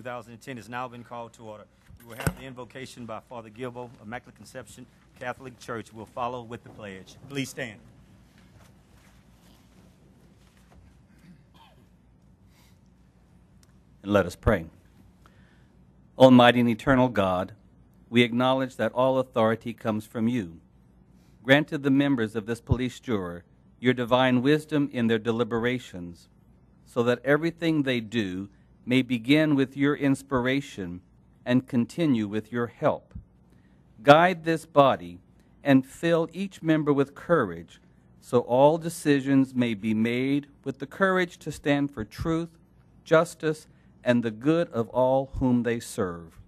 2010 has now been called to order. We will have the invocation by Father Gilbo, Immaculate Conception Catholic Church. We'll follow with the pledge. Please stand. And let us pray. Almighty and eternal God, we acknowledge that all authority comes from you. Grant to the members of this police juror your divine wisdom in their deliberations, so that everything they do may begin with your inspiration and continue with your help. Guide this body and fill each member with courage, so all decisions may be made with the courage to stand for truth, justice, and the good of all whom they serve.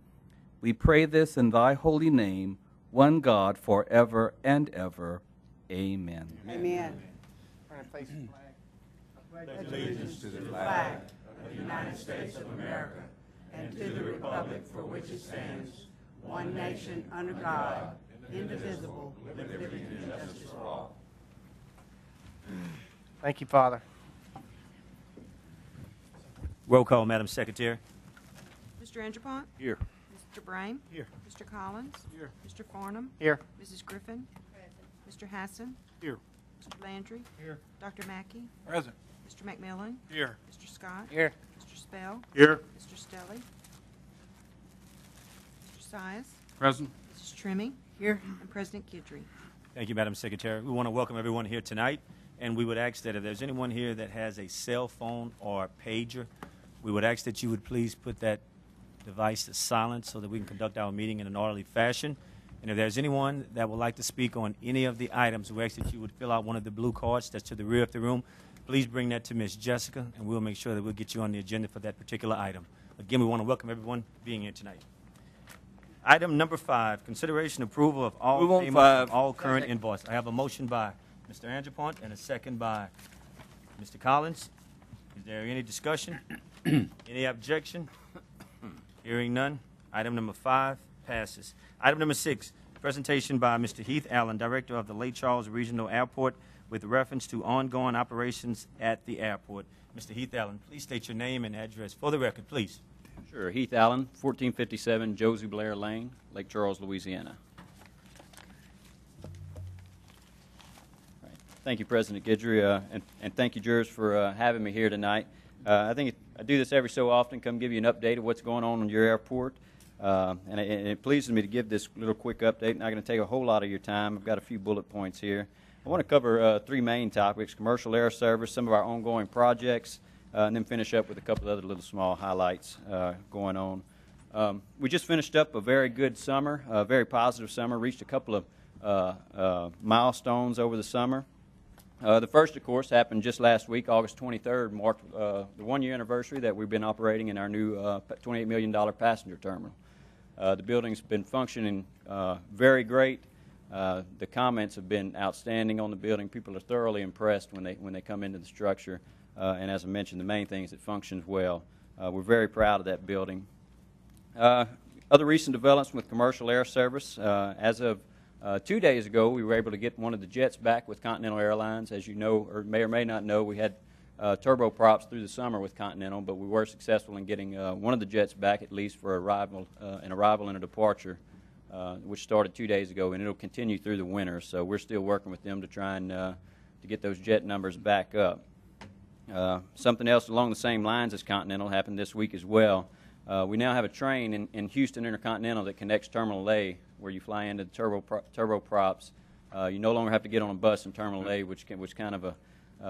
We pray this in thy holy name, one God, forever and ever. Amen. Amen. Face the flag. I pledge allegiance to the flag of the United States of America and to the republic for which it stands, one nation under God, indivisible, with liberty and justice for all. Thank you, Father. Roll call, Madam Secretary. Mr. Angelpont? Here. Mr. Brame? Here. Mr. Collins? Here. Mr. Farnham? Here. Mrs. Griffin? Mr. Hassan? Here. Mr. Landry? Here. Dr. Mackey? Present. Mr. McMillan? Here. Mr. Scott? Here. Mr. Spell? Here. Mr. Stelly? Mr. Sias? Present. Mrs. Trimmie? Here. And President Guidry. Thank you, Madam Secretary. We want to welcome everyone here tonight, and we would ask that if there's anyone here that has a cell phone or a pager, we would ask that you would please put that device to silent so that we can conduct our meeting in an orderly fashion. And if there's anyone that would like to speak on any of the items, we ask that you would fill out one of the blue cards that's to the rear of the room. Please bring that to Ms. Jessica, and we'll make sure that we'll get you on the agenda for that particular item. Again, we want to welcome everyone being here tonight. Item number 5, consideration approval of all Move on payments 5. of all current invoices. I have a motion by Mr. Angelpont and a second by Mr. Collins. Is there any discussion? Any objection? Hearing none. Item number 5 passes. Item number 6, presentation by Mr. Heath Allen, Director of the Lake Charles Regional Airport, with reference to ongoing operations at the airport. Mr. Heath Allen, please state your name and address for the record, please. Sure. Heath Allen, 1457 Josie Blair Lane, Lake Charles, Louisiana. Right. Thank you, President Guidry, and thank you, jurors, for having me here tonight. I think I do this every so often, come give you an update of what's going on your airport. And it pleases me to give this little quick update. Not going to take a whole lot of your time. I've got a few bullet points here. I want to cover 3 main topics: commercial air service, some of our ongoing projects, and then finish up with a couple other little small highlights going on. We just finished up a very good summer, a very positive summer, reached a couple of milestones over the summer. The first, of course, happened just last week. August 23rd marked the 1-year anniversary that we've been operating in our new $28 million passenger terminal. The building's been functioning very great. The comments have been outstanding on the building. People are thoroughly impressed when they come into the structure. And as I mentioned, the main thing is it functions well. We're very proud of that building. Other recent developments with commercial air service. As of 2 days ago, we were able to get one of the jets back with Continental Airlines. As you know, or may not know, we had turboprops through the summer with Continental, but we were successful in getting one of the jets back, at least for an arrival and a departure, which started 2 days ago, and it'll continue through the winter. So we're still working with them to try and to get those jet numbers back up. Something else along the same lines as Continental happened this week as well. We now have a train in Houston Intercontinental that connects Terminal A, where you fly into the turboprops. You no longer have to get on a bus in Terminal A, which kind of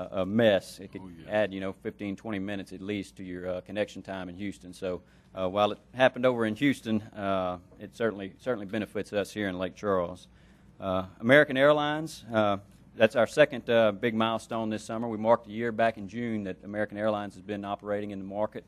a mess. It could add 15, 20 minutes at least to your connection time in Houston. So while it happened over in Houston, it certainly benefits us here in Lake Charles. American Airlines, that's our second big milestone this summer. We marked a year back in June that American Airlines has been operating in the market.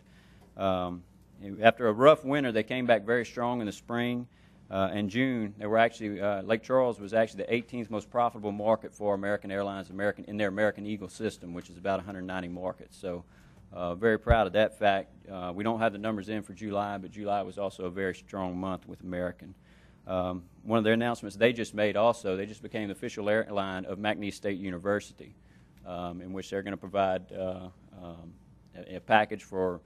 After a rough winter, they came back very strong in the spring. In June, they were actually Lake Charles was actually the 18th most profitable market for American Airlines in their American Eagle system, which is about 190 markets. So very proud of that fact. We don't have the numbers in for July, but July was also a very strong month with American. One of their announcements they just made also, they just became the official airline of McNeese State University, in which they're going to provide a package for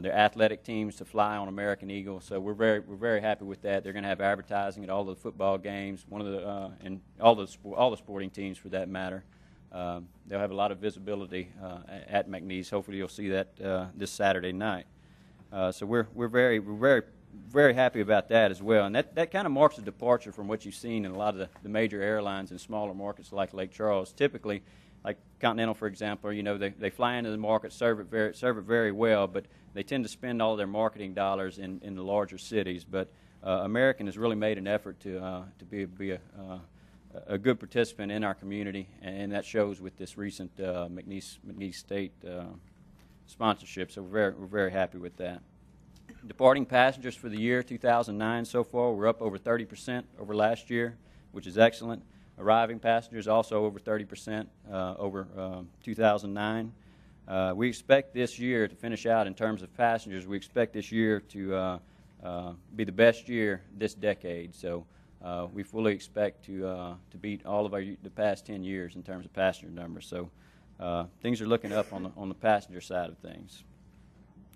their athletic teams to fly on American Eagle. So we're very happy with that. They're going to have advertising at all the football games, and all the sporting teams for that matter. They'll have a lot of visibility at McNeese. Hopefully, you'll see that this Saturday night. So we're very happy about that as well, and that kind of marks a departure from what you've seen in a lot of the major airlines in smaller markets like Lake Charles. Typically, like Continental, for example, they fly into the market, serve it very well, but they tend to spend all their marketing dollars in the larger cities. But American has really made an effort to be a good participant in our community, and that shows with this recent McNeese State sponsorship. So we're very happy with that. Departing passengers for the year 2009 so far, we're up over 30% over last year, which is excellent. Arriving passengers also over 30% over 2009. We expect this year to finish out in terms of passengers. We expect this year to be the best year this decade. So we fully expect to beat all of the past 10 years in terms of passenger numbers. So things are looking up on the passenger side of things.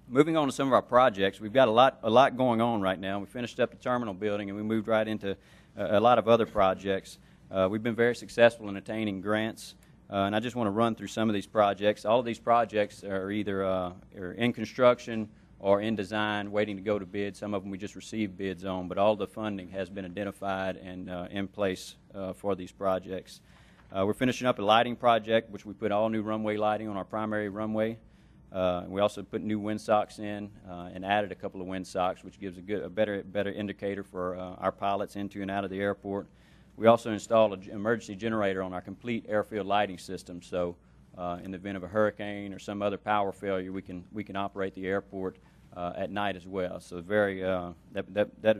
Moving on to some of our projects, we've got a lot going on right now. We finished up the terminal building, and we moved right into a lot of other projects. We've been very successful in attaining grants, and I just want to run through some of these projects. All of these projects are either are in construction or in design, waiting to go to bid. Some of them we just received bids on, but all the funding has been identified and in place for these projects. We're finishing up a lighting project, which we put all new runway lighting on our primary runway. We also put new windsocks in and added a couple of windsocks, which gives a better indicator for our pilots into and out of the airport. We also installed an emergency generator on our complete airfield lighting system, so in the event of a hurricane or some other power failure, we can operate the airport at night as well. So that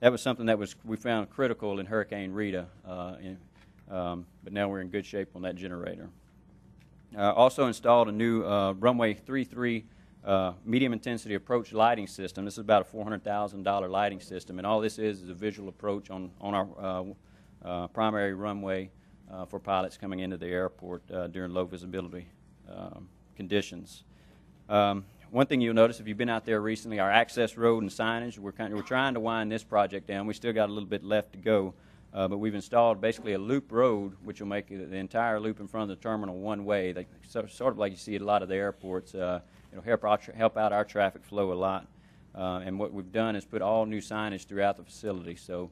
was something that we found critical in Hurricane Rita, but now we're in good shape on that generator. Also installed a new runway 33 medium intensity approach lighting system. This is about a $400,000 lighting system, and all this is a visual approach on our primary runway for pilots coming into the airport during low visibility conditions. One thing you'll notice if you've been out there recently, our access road and signage, we're trying to wind this project down. We still got a little bit left to go. But we've installed basically a loop road, which will make the entire loop in front of the terminal one way, sort of like you see at a lot of the airports. It'll help out our traffic flow a lot. And what we've done is put all new signage throughout the facility. So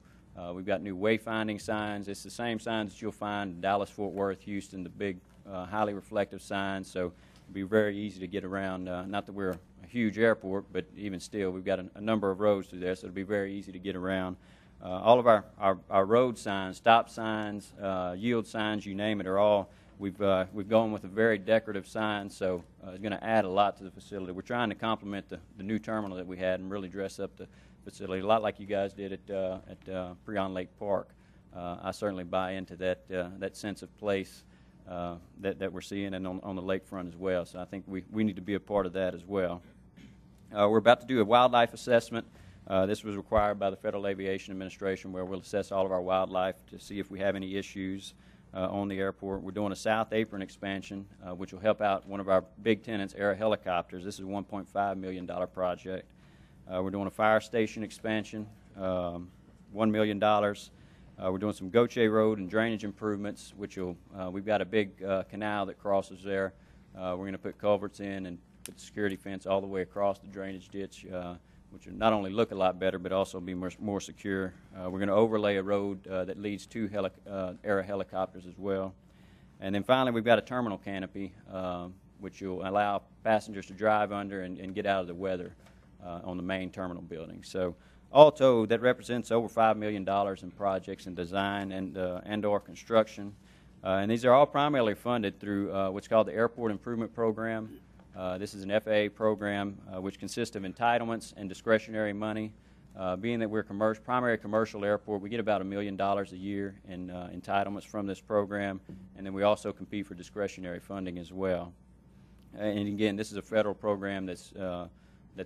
we've got new wayfinding signs. It's the same signs that you'll find in Dallas, Fort Worth, Houston, the big, highly reflective signs. So it'll be very easy to get around. Not that we're a huge airport, but even still, we've got a number of roads through there, so it'll be very easy to get around. All of our road signs, stop signs, yield signs, you name it, are all, we've gone with a very decorative sign, so it's going to add a lot to the facility. We're trying to complement the new terminal that we had and really dress up the facility, a lot like you guys did at Preon Lake Park. I certainly buy into that sense of place that we're seeing and on the lakefront as well, so I think we need to be a part of that as well. We're about to do a wildlife assessment. This was required by the Federal Aviation Administration, where we'll assess all of our wildlife to see if we have any issues on the airport. We're doing a South Apron expansion, which will help out one of our big tenants, Era Helicopters. This is a $1.5 million project. We're doing a fire station expansion, $1 million. We're doing some Goche Road and drainage improvements, which we've got a big canal that crosses there. We're going to put culverts in and put the security fence all the way across the drainage ditch, which will not only look a lot better, but also be more secure. We're going to overlay a road that leads to Era Helicopters as well. And then finally, we've got a terminal canopy, which will allow passengers to drive under and get out of the weather on the main terminal building. So all told, that represents over $5 million in projects in design and or construction. And these are all primarily funded through what's called the Airport Improvement Program. This is an FAA program which consists of entitlements and discretionary money. Being that we're a primary commercial airport, we get about $1 million a year in entitlements from this program, and then we also compete for discretionary funding as well. And again, this is a federal program that's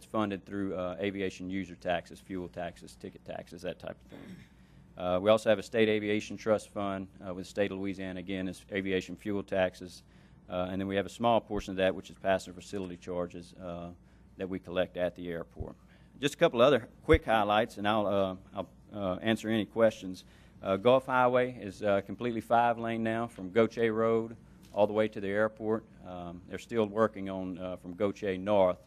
funded through aviation user taxes, fuel taxes, ticket taxes, that type of thing. We also have a state aviation trust fund with the state of Louisiana. Again, it's aviation fuel taxes. And then we have a small portion of that, which is passenger facility charges that we collect at the airport. Just a couple other quick highlights, and I'll answer any questions. Gulf Highway is completely 5-lane now from Gautier Road all the way to the airport. They're still working on from Gautier North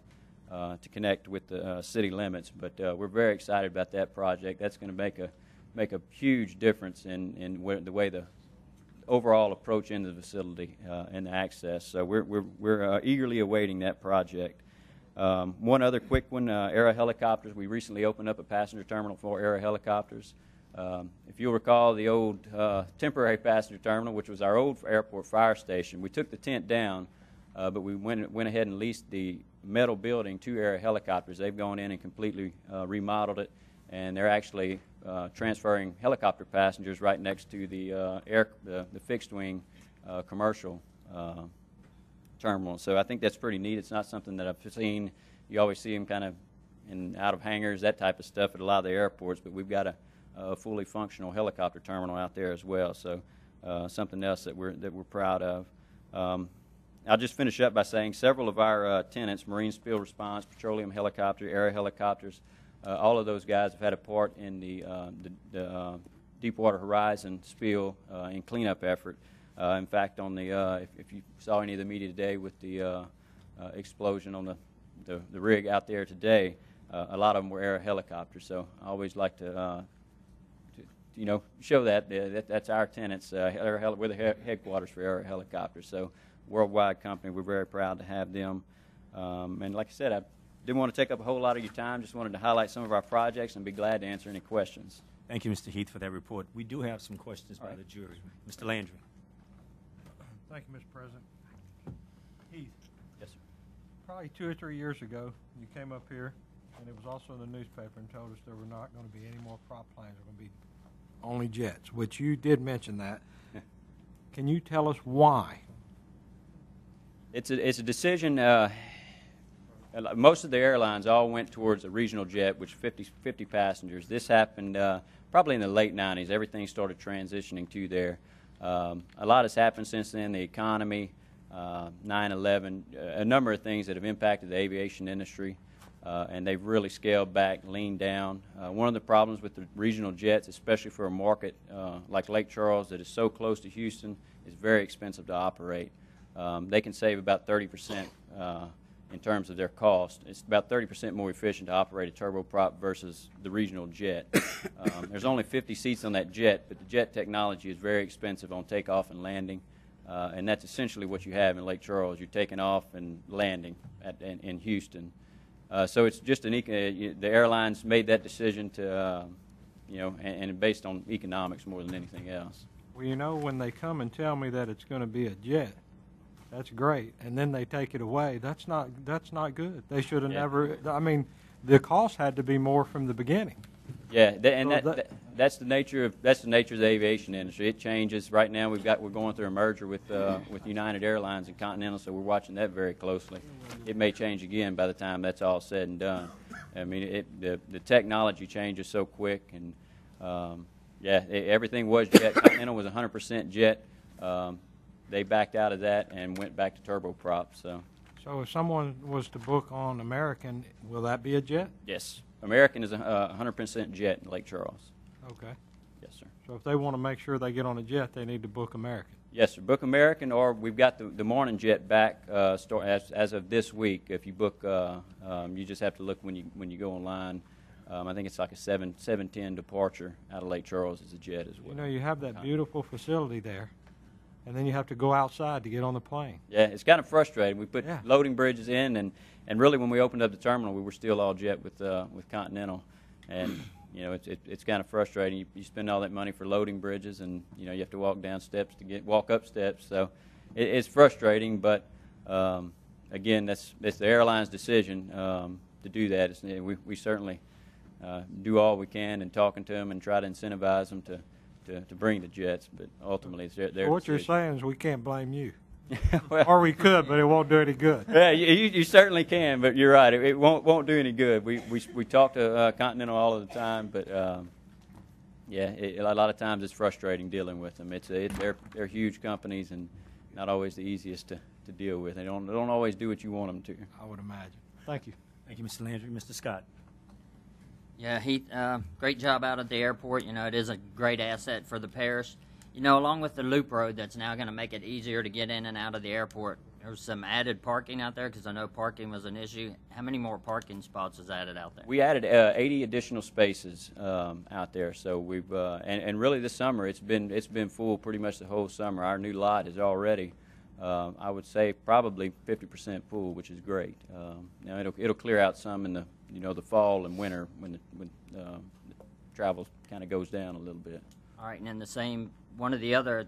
to connect with the city limits, but we're very excited about that project. That's going to make a huge difference in the way the overall approach into the facility and the access. So we're eagerly awaiting that project. One other quick one, Aero Helicopters. We recently opened up a passenger terminal for Aero Helicopters. If you'll recall the old temporary passenger terminal, which was our old airport fire station, we took the tent down, but we went ahead and leased the metal building to Aero Helicopters. They've gone in and completely remodeled it, and they're actually transferring helicopter passengers right next to the fixed wing commercial terminal. So I think that's pretty neat. It's not something that I've seen. You always see them kind of out of hangars, that type of stuff at a lot of the airports, but we've got a fully functional helicopter terminal out there as well. So something else that we're proud of. I'll just finish up by saying several of our tenants, Marine Spill Response, Petroleum Helicopter, Aero Helicopters, all of those guys have had a part in the Deepwater Horizon spill and cleanup effort. In fact, on the if you saw any of the media today with the explosion on the rig out there today, a lot of them were Aero Helicopters. So I always like to show that's our tenants. We're the headquarters for Aero Helicopters. So worldwide company, we're very proud to have them. And like I said, I didn't want to take up a whole lot of your time. Just wanted to highlight some of our projects and be glad to answer any questions. Thank you, Mr. Heath, for that report. We do have some questions by the jury. Mr. Landry. Thank you, Mr. President. Heath, Yes, sir. probably 2 or 3 years ago, you came up here, and it was also in the newspaper, and told us there were not going to be any more prop planes. There were going to be only jets, which you did mention that. Can you tell us why? It's a decision. Most of the airlines all went towards a regional jet, which 50 passengers. This happened probably in the late 90s. Everything started transitioning to there. A lot has happened since then. The economy, 9/11, a number of things that have impacted the aviation industry, and they've really scaled back, leaned down. One of the problems with the regional jets, especially for a market like Lake Charles that is so close to Houston, is very expensive to operate. They can save about 30% in terms of their cost. It's about 30% more efficient to operate a turboprop versus the regional jet. There's only 50 seats on that jet, but the jet technology is very expensive on takeoff and landing, and that's essentially what you have in Lake Charles. You're taking off and landing in Houston. So it's just the airlines made that decision to, and based on economics more than anything else. Well, when they come and tell me that it's going to be a jet, that's great, and then they take it away. That's not good. They should have never. I mean, the cost had to be more from the beginning. Yeah, that's the nature of the aviation industry. It changes. Right now, we're going through a merger with United Airlines and Continental, so we're watching that very closely. It may change again by the time that's all said and done. I mean, the technology changes so quick, and everything was jet. Continental was 100% jet. They backed out of that and went back to turboprop. So if someone was to book on American, will that be a jet? yes, American is 100% jet in Lake Charles. Okay. Yes, sir. So if they want to make sure they get on a jet, they need to book American. Yes, sir. Book American, or we've got the morning jet back as of this week. If you book, you just have to look when you go online. I think it's like a 7:10 departure out of Lake Charles as a jet as well. You have that beautiful facility there, and then you have to go outside to get on the plane. Yeah, it's kind of frustrating. We put Yeah. loading bridges in, and really when we opened up the terminal, we were still all jet with Continental, and it's kind of frustrating. You spend all that money for loading bridges, and you have to walk down steps walk up steps. So it's frustrating, but again, it's the airline's decision to do that. We certainly do all we can in talking to them and try to incentivize them to bring the jets, but ultimately it's their So what you're decision. saying is we can't blame you. Well, Or we could, but it won't do any good. yeah, you certainly can, but you're right. It won't do any good. We talk to Continental all of the time, but a lot of times it's frustrating dealing with them. They're huge companies and not always the easiest to deal with. They don't always do what you want them to. I would imagine. Thank you. Thank you, Mr. Landry. Mr. Scott. Yeah, Heath, great job out at the airport. You know, it is a great asset for the parish. You know, along with the loop road that's now going to make it easier to get in and out of the airport, there's some added parking out there because I know parking was an issue. How many more parking spots is added out there? We added 80 additional spaces out there, so we've and really this summer it's been full pretty much the whole summer. Our new lot is already, I would say, probably 50% full, which is great. Now it'll clear out some in the the fall and winter when the travel kind of goes down a little bit. All right, and then one of the other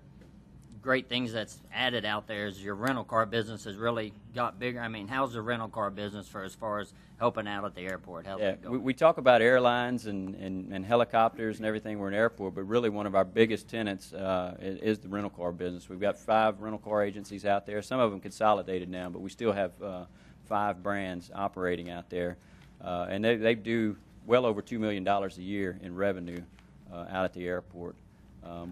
great things that's added out there is your rental car business has really got bigger. I mean, how's the rental car business as far as helping out at the airport? How's that going? We talk about airlines and helicopters and everything. We're an airport, but really one of our biggest tenants is the rental car business. We've got 5 rental car agencies out there. Some of them consolidated now, but we still have 5 brands operating out there. And they do well over $2 million a year in revenue out at the airport.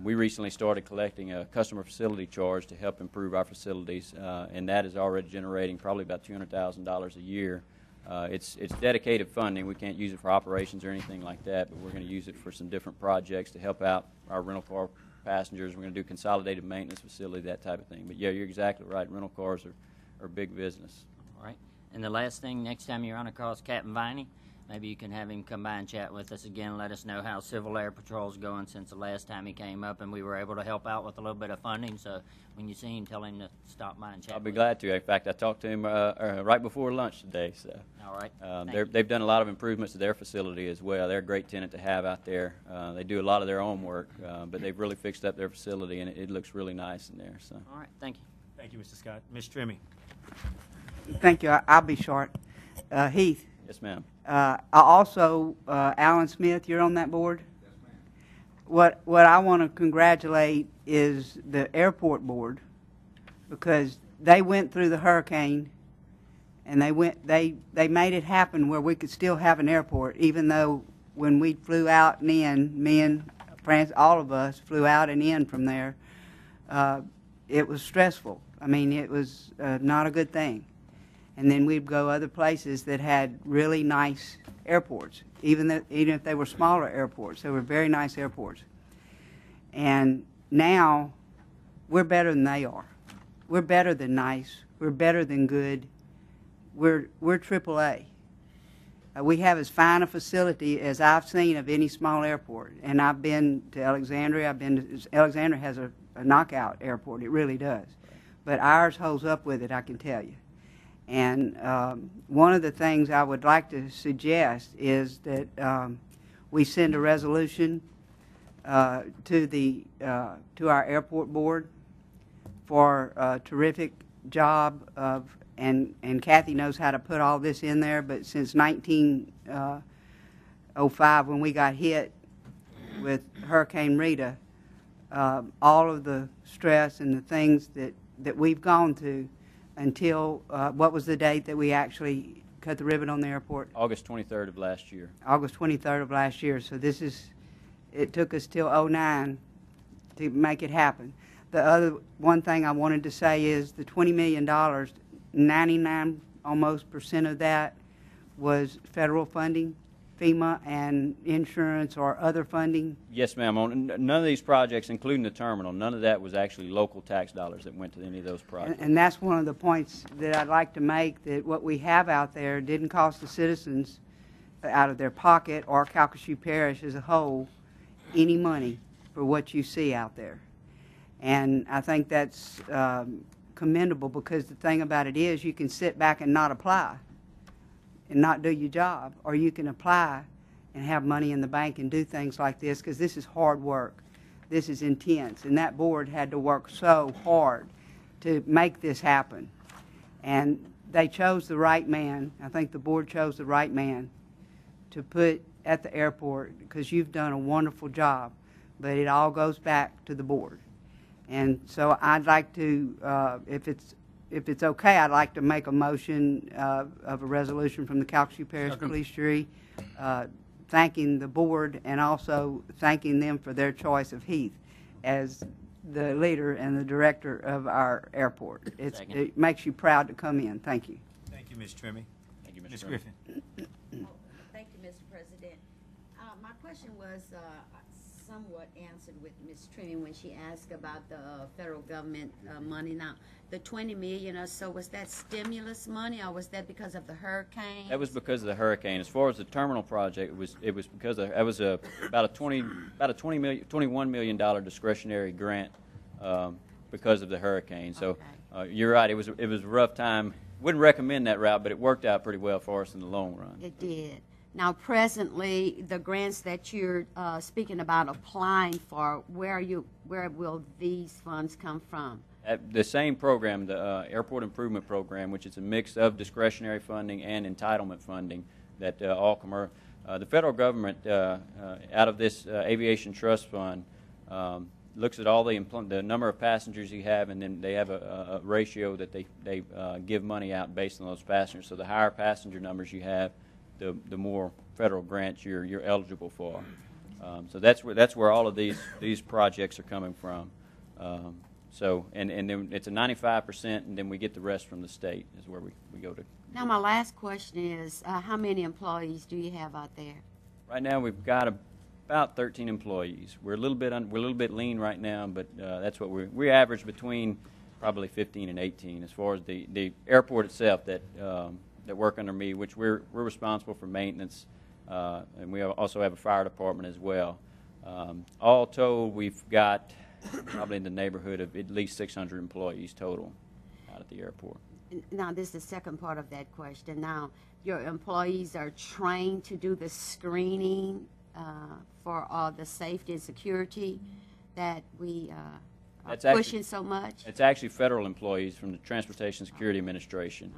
We recently started collecting a customer facility charge to help improve our facilities, and that is already generating probably about $200,000 a year. It's dedicated funding. We can't use it for operations or anything like that, but we're going to use it for some different projects to help out our rental car passengers. We're going to do consolidated maintenance facility, that type of thing. But, yeah, you're exactly right. Rental cars are big business. All right. And the last thing, next time you run across Captain Viney, maybe you can have him come by and chat with us again and let us know how Civil Air Patrol's going since the last time he came up, and we were able to help out with a little bit of funding. So when you see him, tell him to stop by and chat. I'll be glad to. In fact, I talked to him right before lunch today. So. All right. They've done a lot of improvements to their facility as well. They're a great tenant to have out there. They do a lot of their own work, but they've really fixed up their facility, and it looks really nice in there. So. All right. Thank you. Thank you, Mr. Scott. Ms. Trimmy. Thank you. I'll be short. Heath. Yes, ma'am. Alan Smith, you're on that board? Yes, ma'am. What I want to congratulate is the airport board, because they went through the hurricane and they made it happen where we could still have an airport, even though when we flew out and in, me and France, all of us flew out and in from there, it was stressful. I mean, it was not a good thing. And then we'd go other places that had really nice airports, even if they were smaller airports. They were very nice airports. And now we're better than they are. We're better than nice. We're better than good. We're AAA. We have as fine a facility as I've seen of any small airport. And I've been to Alexandria. Alexandria has a knockout airport. It really does. But ours holds up with it, I can tell you. And one of the things I would like to suggest is that we send a resolution to our airport board for a terrific job of, and Kathy knows how to put all this in there, but since 1905 when we got hit with Hurricane Rita, all of the stress and the things that we've gone through until, what was the date that we actually cut the ribbon on the airport? August 23rd of last year. August 23rd of last year. So it took us till '09 to make it happen. The other one thing I wanted to say is the $20 million, 99 almost % of that was federal funding, FEMA and insurance or other funding. Yes, ma'am. None of these projects, including the terminal, none of that was actually local tax dollars that went to any of those projects. And that's one of the points that I'd like to make, that what we have out there didn't cost the citizens out of their pocket or Calcasieu Parish as a whole any money for what you see out there. And I think that's commendable, because the thing about it is you can sit back and not apply and not do your job, or you can apply and have money in the bank and do things like this, because this is hard work. This is intense, and that board had to work so hard to make this happen. And they chose the right man. I think the board chose the right man to put at the airport, because you've done a wonderful job, but it all goes back to the board. And so I'd like to, if it's okay, I'd like to make a motion of a resolution from the Calcasieu Parish Police Jury thanking the board and also thanking them for their choice of Heath as the leader and the director of our airport. It makes you proud to come in. Thank you. Thank you, Ms. Trimmy. Thank you, Mr. Ms. Chairman. Griffin. Thank you, Mr. President. My question was somewhat answered with Ms. Trimming when she asked about the federal government money. Now, the $20 million or so, was that stimulus money or was that because of the hurricane? That was because of the hurricane. As far as the terminal project, it was because of, that was about a $21 million discretionary grant because of the hurricane. So Okay. you're right. It was a rough time. Wouldn't recommend that route, but it worked out pretty well for us in the long run. It did. Now, presently, the grants that you're speaking about applying for, where will these funds come from? The same program, the Airport Improvement Program, which is a mix of discretionary funding and entitlement funding that the federal government, out of this Aviation Trust Fund, looks at all the number of passengers you have, and then they have a ratio that they give money out based on those passengers. So the higher passenger numbers you have, the more federal grants you're eligible for. So that's where all of these projects are coming from. So and then it's a 95%, and then we get the rest from the state is where we go to. Now, my last question is, how many employees do you have out there? Right now we've got about 13 employees. We're a little bit lean right now, but that's what we average between probably 15 and 18 as far as the airport itself that work under me, which we're responsible for maintenance, and we also have a fire department as well. All told, we've got probably in the neighborhood of at least 600 employees total out at the airport. Now, this is the second part of that question. Now, your employees are trained to do the screening for all the safety and security that we are pushing so much? It's actually federal employees from the Transportation Security Administration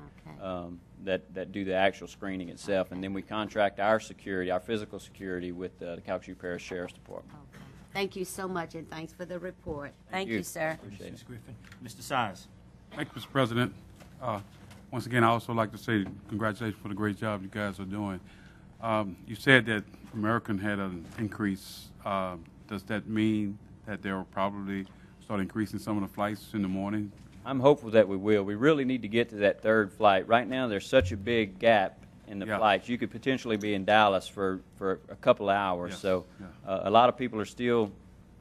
that do the actual screening itself, and then we contract our security, our physical security, with the Calcasieu Parish Sheriff's Department. Okay. Thank you so much, and thanks for the report. Thank you, you. sir. Appreciate it. Ms. Griffin. Mr. Sires. Thank you, Mr. President. Once again, I also like to say congratulations for the great job you guys are doing. You said that American had an increase. Does that mean that they will probably start increasing some of the flights in the morning? I'm hopeful that we will. We really need to get to that third flight. Right now, there's such a big gap in the flights. You could potentially be in Dallas for a couple of hours. Yes. So Yeah. a lot of people are still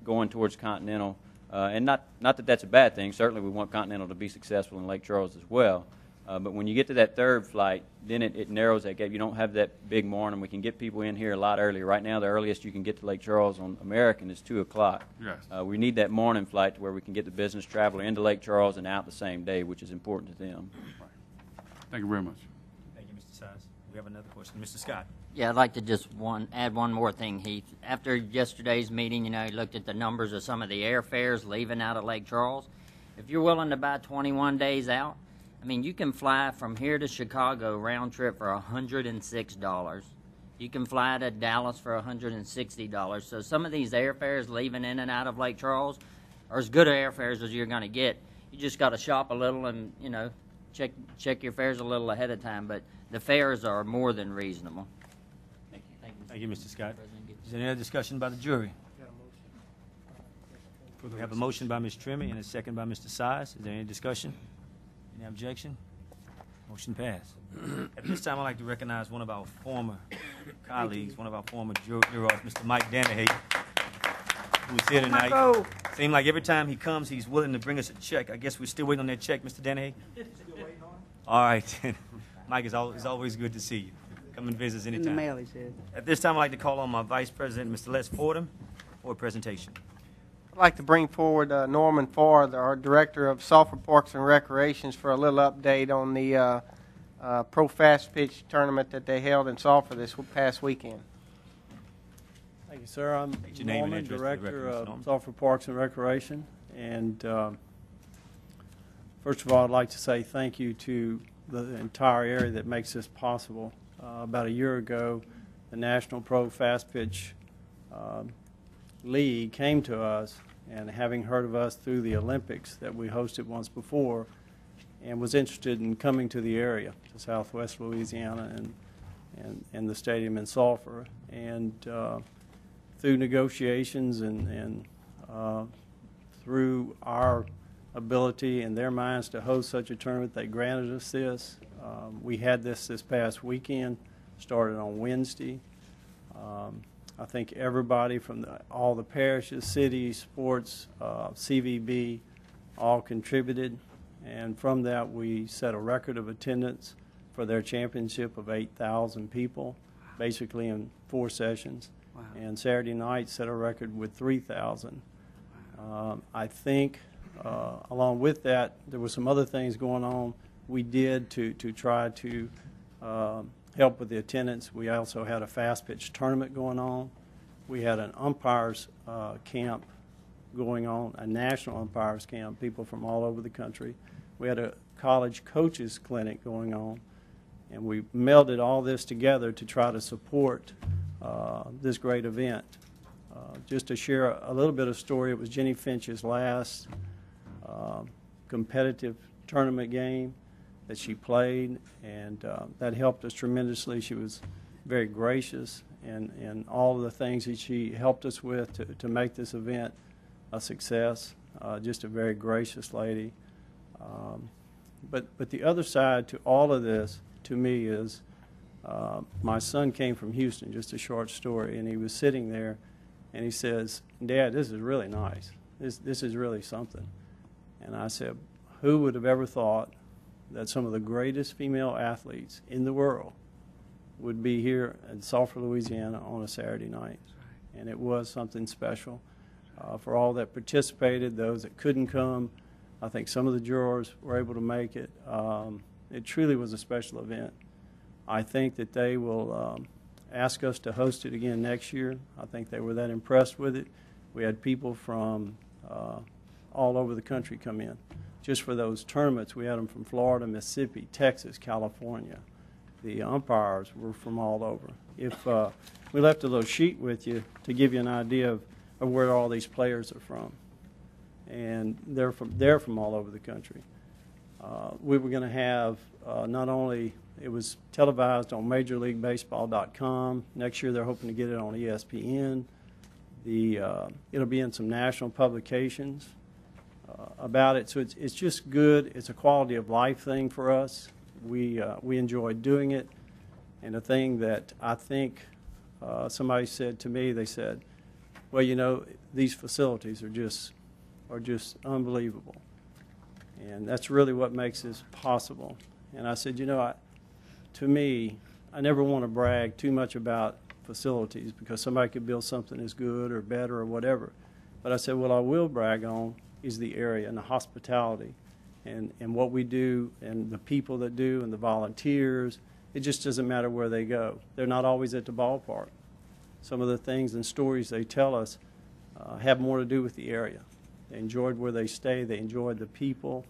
going towards Continental. And not that that's a bad thing. Certainly we want Continental to be successful in Lake Charles as well. But when you get to that third flight, then it narrows that gap. You don't have that big morning. We can get people in here a lot earlier. Right now, the earliest you can get to Lake Charles on American is 2 o'clock. Yes. We need that morning flight to where we can get the business traveler into Lake Charles and out the same day, which is important to them. Thank you very much. Thank you, Mr. Sires. We have another question. Mr. Scott. Yeah, I'd like to just add one more thing, Heath. After yesterday's meeting, you looked at the numbers of some of the airfares leaving out of Lake Charles. If you're willing to buy 21 days out, I mean, you can fly from here to Chicago round trip for $106. You can fly to Dallas for $160. So some of these airfares leaving in and out of Lake Charles are as good airfares as you're going to get. You just got to shop a little and, check your fares a little ahead of time. But the fares are more than reasonable. Thank you. Thank you, Mr. Scott. Is there any other discussion by the jury? We have a motion by Ms. Trimmy and a second by Mr. Sires. Is there any discussion? Any objection? Motion passed. At this time, I'd like to recognize one of our former colleagues, one of our former jurors, Mr. Mike Danahay, who's here tonight. Seems like every time he comes, he's willing to bring us a check. I guess we're still waiting on that check, Mr. Danahay? All right. Mike, it's always good to see you. Come and visit us anytime. In the mail, he said. At this time, I'd like to call on my Vice President, Mr. Les Fordham, for a presentation. I'd like to bring forward Norman Ford, our Director of Sulphur Parks and Recreations, for a little update on the Pro Fast Pitch tournament that they held in Sulphur this past weekend. Thank you, sir. I'm State your name and Norman, address for the Director record, Mr. of Norman. Sulphur Parks and Recreation. And first of all, I'd like to say thank you to the entire area that makes this possible. About a year ago, the National Pro Fast Pitch League came to us, and having heard of us through the Olympics that we hosted once before, and was interested in coming to the area, to Southwest Louisiana and the stadium in Sulphur. And through negotiations and through our ability in their minds to host such a tournament, they granted us this. We had this past weekend, started on Wednesday. I think everybody from all the parishes, cities, sports, CVB, all contributed. And from that, we set a record of attendance for their championship of 8,000 people, basically in 4 sessions. Wow. And Saturday night set a record with 3,000. I think, along with that, there were some other things going on we did to try to help with the attendance. We also had a fast pitch tournament going on. We had an umpires camp going on, a national umpires camp, people from all over the country. We had a college coaches clinic going on, and we melded all this together to try to support this great event. Just to share a little bit of story, it was Jenny Finch's last competitive tournament game that she played, and that helped us tremendously. She was very gracious and all of the things that she helped us with to make this event a success. Just a very gracious lady. But the other side to all of this, to me, is my son came from Houston, just a short story, and he was sitting there, and he says, "Dad, this is really nice. This is really something." And I said, who would have ever thought that some of the greatest female athletes in the world would be here in Sulphur, Louisiana on a Saturday night? And it was something special for all that participated, those that couldn't come. I think some of the jurors were able to make it. It truly was a special event. I think that they will ask us to host it again next year. I think they were that impressed with it. We had people from all over the country come in. Just for those tournaments, we had them from Florida, Mississippi, Texas, California. The umpires were from all over. If we left a little sheet with you to give you an idea of where all these players are from, and they're from all over the country. We were going to have not only, it was televised on MajorLeagueBaseball.com. Next year they're hoping to get it on ESPN. It'll be in some national publications about it. So it's just good. It's a quality of life thing for us. We enjoy doing it. And the thing that I think somebody said to me, they said, well, you know, these facilities are just unbelievable. And that's really what makes this possible. And I said, you know, to me, I never want to brag too much about facilities because somebody could build something as good or better or whatever. But I said, what I will brag on is the area and the hospitality and what we do and the people that do and the volunteers. It just doesn't matter where they go. They're not always at the ballpark. Some of the things and stories they tell us have more to do with the area. They enjoyed where they stay. They enjoyed the people.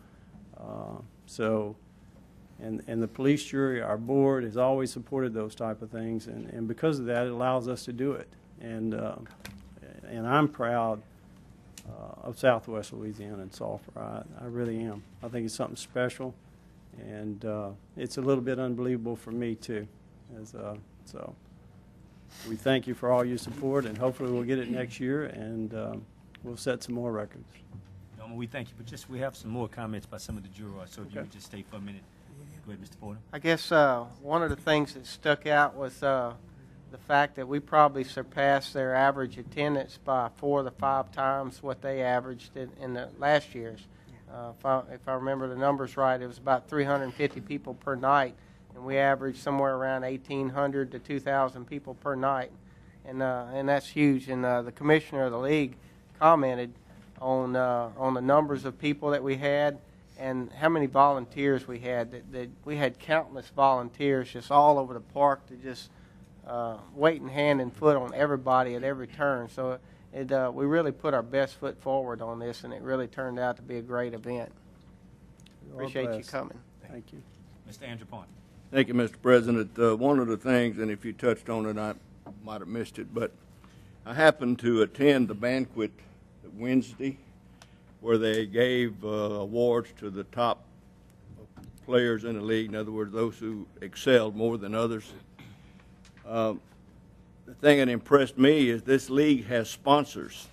And the police jury, our board, has always supported those type of things. And because of that, it allows us to do it. And I'm proud of Southwest Louisiana and Sulphur. I really am. I think it's something special. And it's a little bit unbelievable for me, too. So we thank you for all your support, and hopefully we'll get it next year, and we'll set some more records. Norman, we thank you, but we have some more comments by some of the jurors, so if you would just stay for a minute. Go ahead, Mr. Porter. I guess one of the things that stuck out was the fact that we probably surpassed their average attendance by 4 to 5 times what they averaged in the last year's. If I remember the numbers right, it was about 350 people per night, and we averaged somewhere around 1,800 to 2,000 people per night, and that's huge. And the commissioner of the league commented on the numbers of people that we had and how many volunteers we had. That we had countless volunteers just all over the park to just waiting hand and foot on everybody at every turn. So we really put our best foot forward on this, and it really turned out to be a great event. Appreciate you coming. Thank you. Mr. Andrew Point. Thank you, Mr. President. One of the things, and if you touched on it, I might have missed it, but I happened to attend the banquet Wednesday where they gave awards to the top players in the league, in other words, those who excelled more than others. The thing that impressed me is this league has sponsors.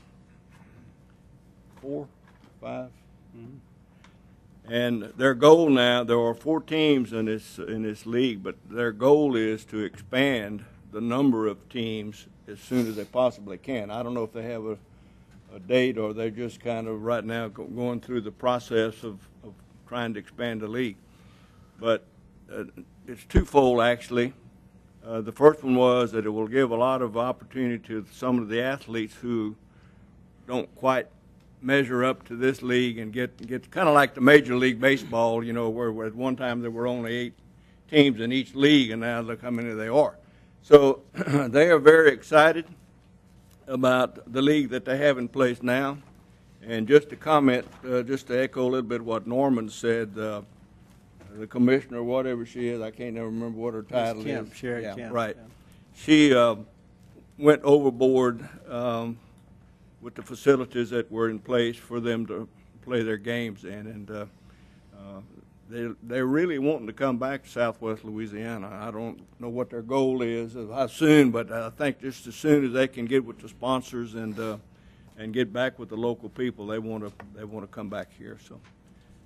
4, 5? And their goal now, there are 4 teams in this league, but their goal is to expand the number of teams as soon as they possibly can. I don't know if they have a date, or they're just kind of right now going through the process of trying to expand the league. But it's twofold, actually. The first one was that it will give a lot of opportunity to some of the athletes who don't quite measure up to this league and get kind of like the Major League Baseball, you know, where at one time there were only 8 teams in each league, and now look how many they are. So they are very excited about the league that they have in place now. And just to comment, just to echo a little bit what Norman said, the commissioner, whatever she is, I can't never remember what her title Kemp, is. Sherry Yeah, Kemp, right. yeah. She went overboard with the facilities that were in place for them to play their games in, and they're really wanting to come back to Southwest Louisiana. I don't know what their goal is, how soon, but I think just as soon as they can get with the sponsors and get back with the local people, they want to come back here. So,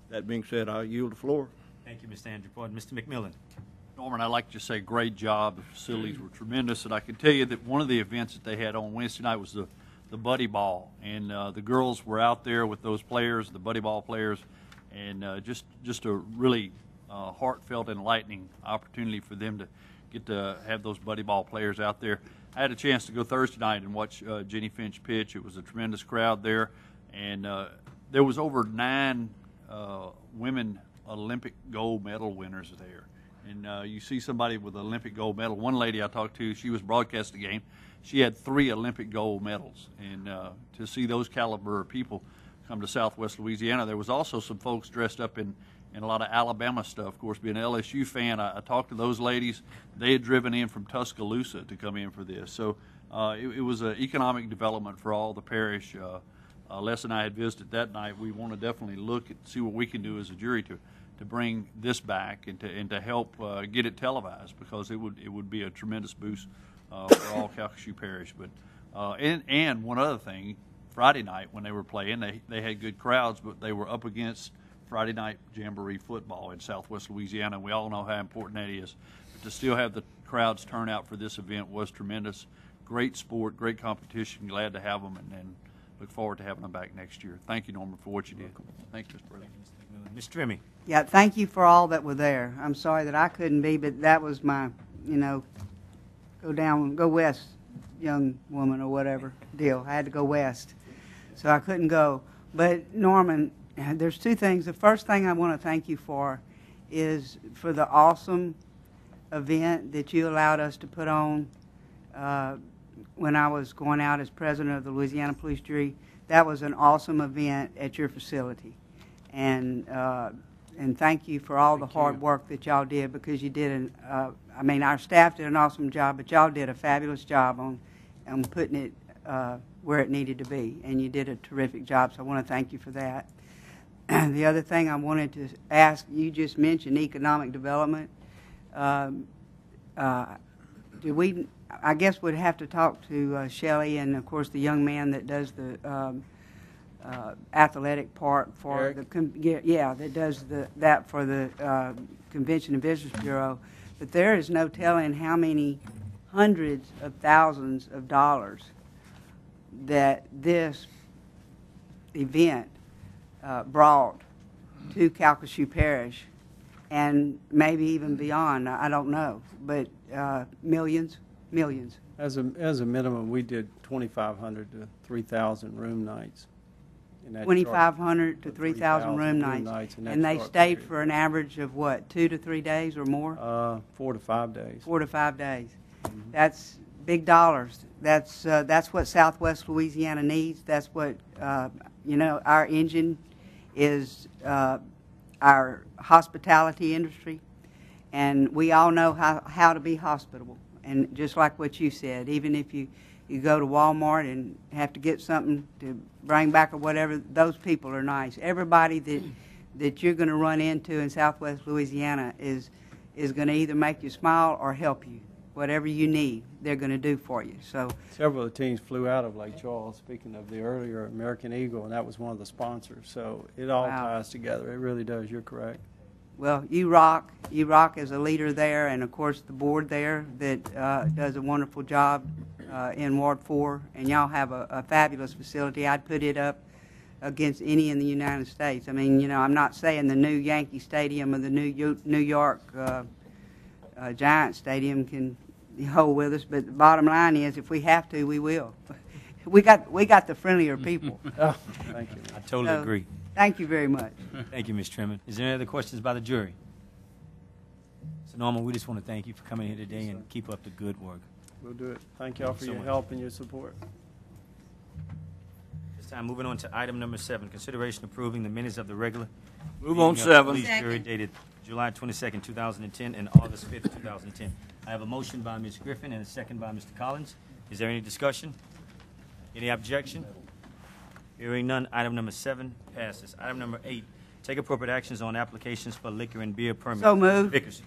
that being said, I'll yield the floor. Thank you, Mr. Andrew Port. Mr. McMillan. Norman, I'd like to say great job. The facilities were tremendous, and I can tell you that one of the events that they had on Wednesday night was the buddy ball, and the girls were out there with those players, the buddy ball players, and just a really heartfelt, enlightening opportunity for them to get to have those buddy ball players out there. I had a chance to go Thursday night and watch Jenny Finch pitch. It was a tremendous crowd there, and there was over 9 women Olympic gold medal winners there. And you see somebody with an Olympic gold medal. One lady I talked to, she was broadcasting the game. She had 3 Olympic gold medals. And to see those caliber of people come to Southwest Louisiana, there was also some folks dressed up in a lot of Alabama stuff. Of course, being an LSU fan, I talked to those ladies. They had driven in from Tuscaloosa to come in for this. So it was an economic development for all the parish. Les and I had visited that night. We want to definitely look at see what we can do as a jury to bring this back and to help get it televised, because it would be a tremendous boost for all Calcasieu Parish. But and one other thing, Friday night when they were playing, they had good crowds, but they were up against Friday night Jamboree football in Southwest Louisiana. We all know how important that is. But to still have the crowds turn out for this event was tremendous. Great sport, great competition. Glad to have them, and look forward to having them back next year. Thank you, Norman, for what you did. Thank you, Mr. President. Ms. Trimmy. Yeah, thank you for all that were there. I'm sorry that I couldn't be, but that was my, go west, young woman or whatever deal. I had to go west, so I couldn't go. But Norman, there's 2 things. The first thing I want to thank you for is for the awesome event that you allowed us to put on when I was going out as president of the Louisiana Police Jury. That was an awesome event at your facility. And thank you for all the hard work that y'all did, because you did our staff did an awesome job, but y'all did a fabulous job on putting it where it needed to be, and you did a terrific job, so I want to thank you for that. The other thing I wanted to ask, you just mentioned economic development. I guess we'd have to talk to Shelley and, of course, the young man that does the athletic part for Eric? that does that for the Convention and Visitors Bureau. But there is no telling how many hundreds of thousands of dollars that this event brought to Calcasieu Parish, and maybe even beyond. I don't know, but millions. As a minimum, we did 2,500 to 3,000 room nights. 2,500 to 3,000 room nights, in that and they short stayed period. for an average of what, 2 to 3 days or more? 4 to 5 days. 4 to 5 days. That's big dollars. That's what Southwest Louisiana needs. That's what our engine is. Our hospitality industry, and we all know how to be hospitable. And just like what you said, even if you go to Walmart and have to get something to bring back or whatever, those people are nice. Everybody that you're going to run into in Southwest Louisiana is going to either make you smile or help you. whatever you need, they're going to do for you. So, Several of the teams flew out of Lake Charles, speaking of the earlier American Eagle, and that was one of the sponsors. So it all Wow. ties together. It really does. You're correct. well, you rock. You rock as a leader there, and of course the board there that does a wonderful job in Ward 4. And y'all have a fabulous facility. I'd put it up against any in the United States. I mean, you know, I'm not saying the new Yankee Stadium or the New York Giant Stadium can hold with us, but the bottom line is, if we have to, we will. We got the friendlier people. Oh, thank you. I totally So, agree. Thank you very much. Thank you, Ms. Trimmer. Is there any other questions by the jury? So, Norma, we just want to thank you for coming here today and keep up the good work. We'll do it. Thank y'all for so your much. help and your support. This time, moving on to item number 7, consideration approving the minutes of the regular Move meeting on of the 7. police jury Second. dated July 22nd, 2010, and August 5th, 2010. I have a motion by Ms. Griffin and a second by Mr. Collins. Is there any discussion? Any objection? Hearing none, item number 7 passes. Item number 8, take appropriate actions on applications for liquor and beer permits. So moved. Vickers.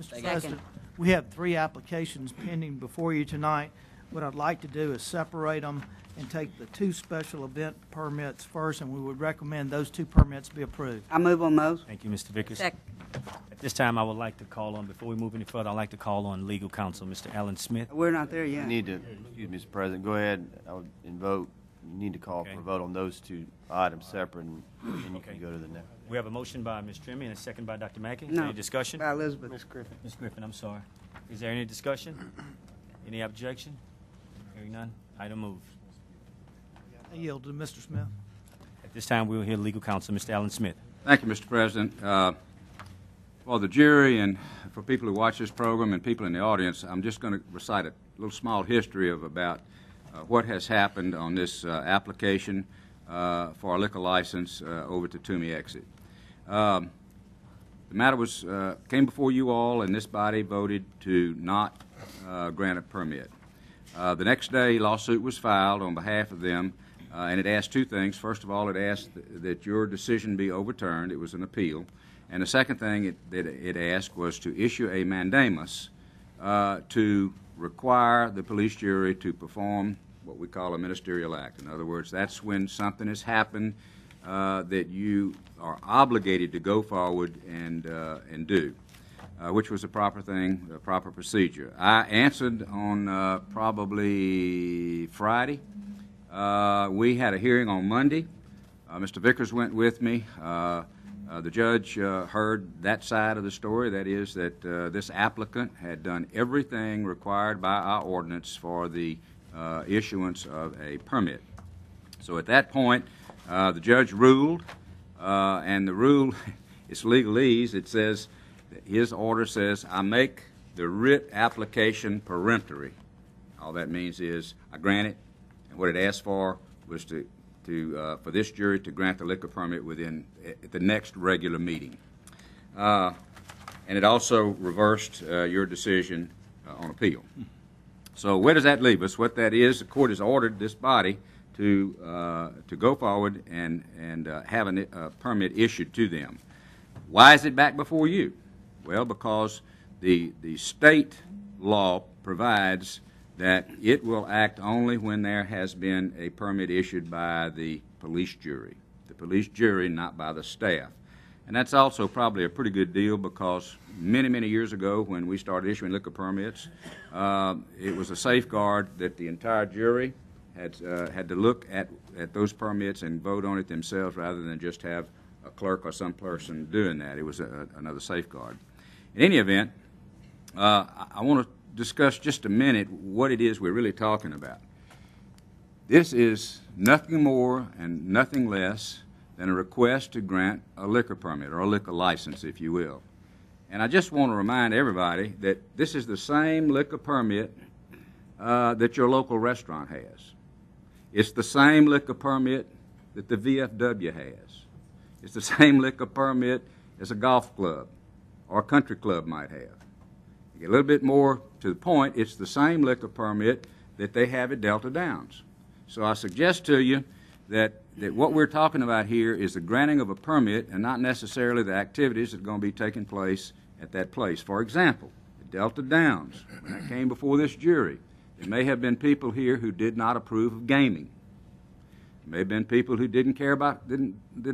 Mr. President, we have 3 applications pending before you tonight. What I'd like to do is separate them and take the 2 special event permits first, and we would recommend those 2 permits be approved. I move on those. Thank you, Mr. Vickers. Second. At this time, I would like to call on, before we move any further, I'd like to call on legal counsel, Mr. Alan Smith. We're not there yet. You need to, excuse me, Mr. President, go ahead and vote. You need to call Okay. for a vote on those 2 items separate, and then you Okay. can go to the next. We have a motion by Ms. Trimmy and a second by Dr. Mackey. No. Any discussion? By Elizabeth. Ms. Griffin. Ms. Griffin, I'm sorry. Is there any discussion? Any objection? Hearing none, item moves. I yield to Mr. Smith. At this time, we will hear legal counsel, Mr. Alan Smith. Thank you, Mr. President. For the jury and for people who watch this program and people in the audience, I'm just going to recite a little small history of about what has happened on this application for a liquor license over to Toomey Exit. The matter was came before you all, and this body voted to not grant a permit. The next day, lawsuit was filed on behalf of them, and it asked 2 things. First of all, it asked that your decision be overturned. It was an appeal. And the second thing that it asked was to issue a mandamus to require the police jury to perform what we call a ministerial act. In other words, that's when something has happened that you are obligated to go forward and do, which was a proper thing, a proper procedure. I answered on probably Friday. We had a hearing on Monday. Mr. Vickers went with me. The judge heard that side of the story, that is, that this applicant had done everything required by our ordinance for the issuance of a permit. So at that point, the judge ruled, and the rule, it's legalese. It says, his order says, I make the writ application peremptory. All that means is I grant it, and what it asked for was for this jury to grant the liquor permit within the next regular meeting. And it also reversed your decision on appeal. So where does that leave us? What that is, the court has ordered this body to go forward and have a permit issued to them. Why is it back before you? Well, because the state law provides that it will act only when there has been a permit issued by the police jury. The police jury, not by the staff. And that's also probably a pretty good deal because many, many years ago when we started issuing liquor permits, it was a safeguard that the entire jury had to look at those permits and vote on it themselves rather than just have a clerk or some person doing that. It was another safeguard. In any event, I want to discuss just a minute what it is we're really talking about. This is nothing more and nothing less than a request to grant a liquor permit or a liquor license, if you will. And I just want to remind everybody that this is the same liquor permit that your local restaurant has. It's the same liquor permit that the VFW has. It's the same liquor permit as a golf club or a country club might have. To get a little bit more to the point, it's the same liquor permit that they have at Delta Downs. So I suggest to you that what we're talking about here is the granting of a permit and not necessarily the activities that are going to be taking place at that place. For example, Delta Downs, when that came before this jury, there may have been people here who did not approve of gaming. There may have been people who didn't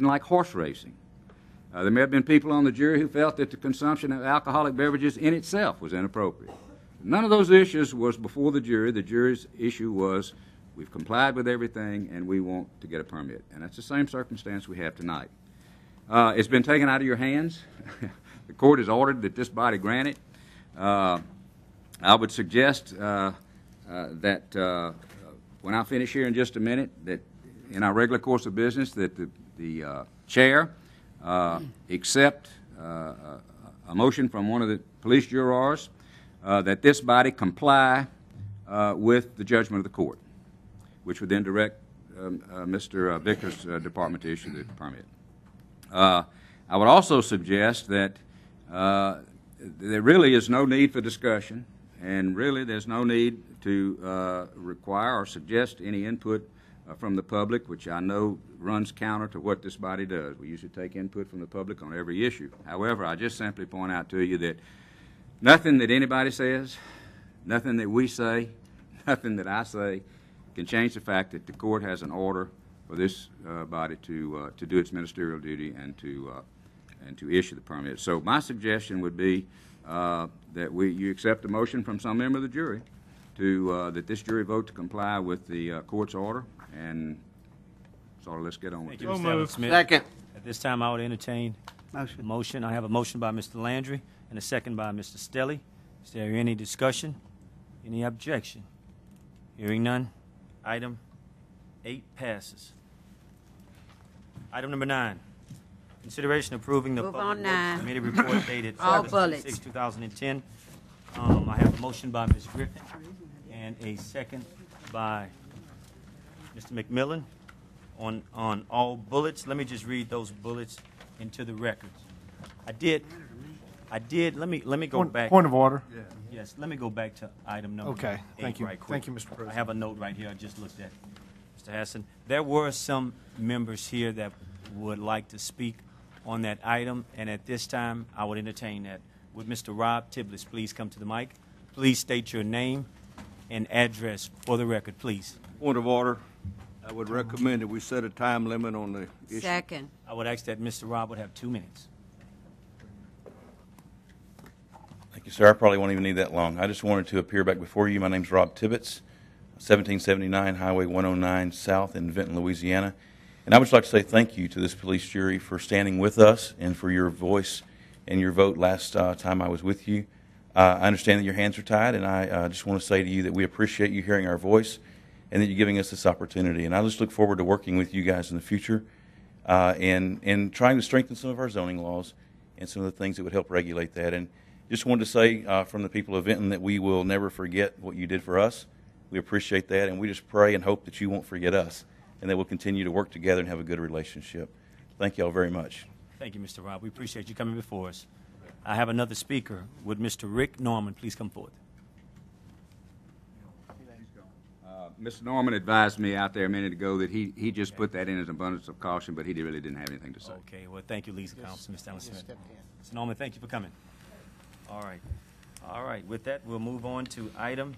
like horse racing. There may have been people on the jury who felt that the consumption of alcoholic beverages in itself was inappropriate. None of those issues was before the jury. The jury's issue was, we've complied with everything and we want to get a permit. And that's the same circumstance we have tonight. It's been taken out of your hands. The court has ordered that this body grant it. I would suggest that when I finish here in just a minute, that in our regular course of business, that the chair accept a motion from one of the police jurors that this body comply with the judgment of the court, which would then direct Mr. Vickers' department to issue the permit. I would also suggest that there really is no need for discussion, and really there's no need to require or suggest any input from the public, which I know runs counter to what this body does. We usually take input from the public on every issue. However, I just simply point out to you that nothing that anybody says, nothing that we say, nothing that I say can change the fact that the court has an order for this body to do its ministerial duty and to issue the permit. So my suggestion would be that you accept a motion from some member of the jury to that this jury vote to comply with the court's order, and so let's get on with it. Thank you, Mr. Allen Smith. Second. At this time, I would entertain a motion. I have a motion by Mr. Landry and a second by Mr. Stelly. Is there any discussion? Any objection? Hearing none. Item 8 passes. Item number 9. Consideration approving the Move on Public Works 9. Committee report dated All August bullets. 26, 2010. I have a motion by Ms. Griffin and a second by Mr. McMillan on all bullets. Let me just read those bullets into the records. I did, let me go back. Point of order. Yes, let me go back to item number Okay, 8 thank you. right quick. Thank you, Mr. President. I have a note right here I just looked at, Mr. Hassan. There were some members here that would like to speak on that item, and at this time, I would entertain that. Would Mr. Rob Tiblis please come to the mic? Please state your name and address for the record, please. Point of order. I would recommend that we set a time limit on the issue. Second. I would ask that Mr. Rob would have 2 minutes. Thank you, sir. I probably won't even need that long. I just wanted to appear back before you. My name's Rob Tibbetts, 1779 Highway 109 South in Vinton, Louisiana. And I would just like to say thank you to this police jury for standing with us and for your voice and your vote last time I was with you. I understand that your hands are tied, and I just want to say to you that we appreciate you hearing our voice and that you're giving us this opportunity. And I just look forward to working with you guys in the future and trying to strengthen some of our zoning laws and some of the things that would help regulate that. And just wanted to say from the people of Vinton that we will never forget what you did for us. We appreciate that, and we just pray and hope that you won't forget us and that we'll continue to work together and have a good relationship. Thank you all very much. Thank you, Mr. Rob. We appreciate you coming before us. I have another speaker. Would Mr. Rick Norman please come forward? Mr. Norman advised me out there a minute ago that he just put that in as an abundance of caution, but he really didn't have anything to say. Okay, well, thank you, Lisa Council, Mr. Allen Smith. Mr. Norman, thank you for coming. All right. All right, with that, we'll move on to item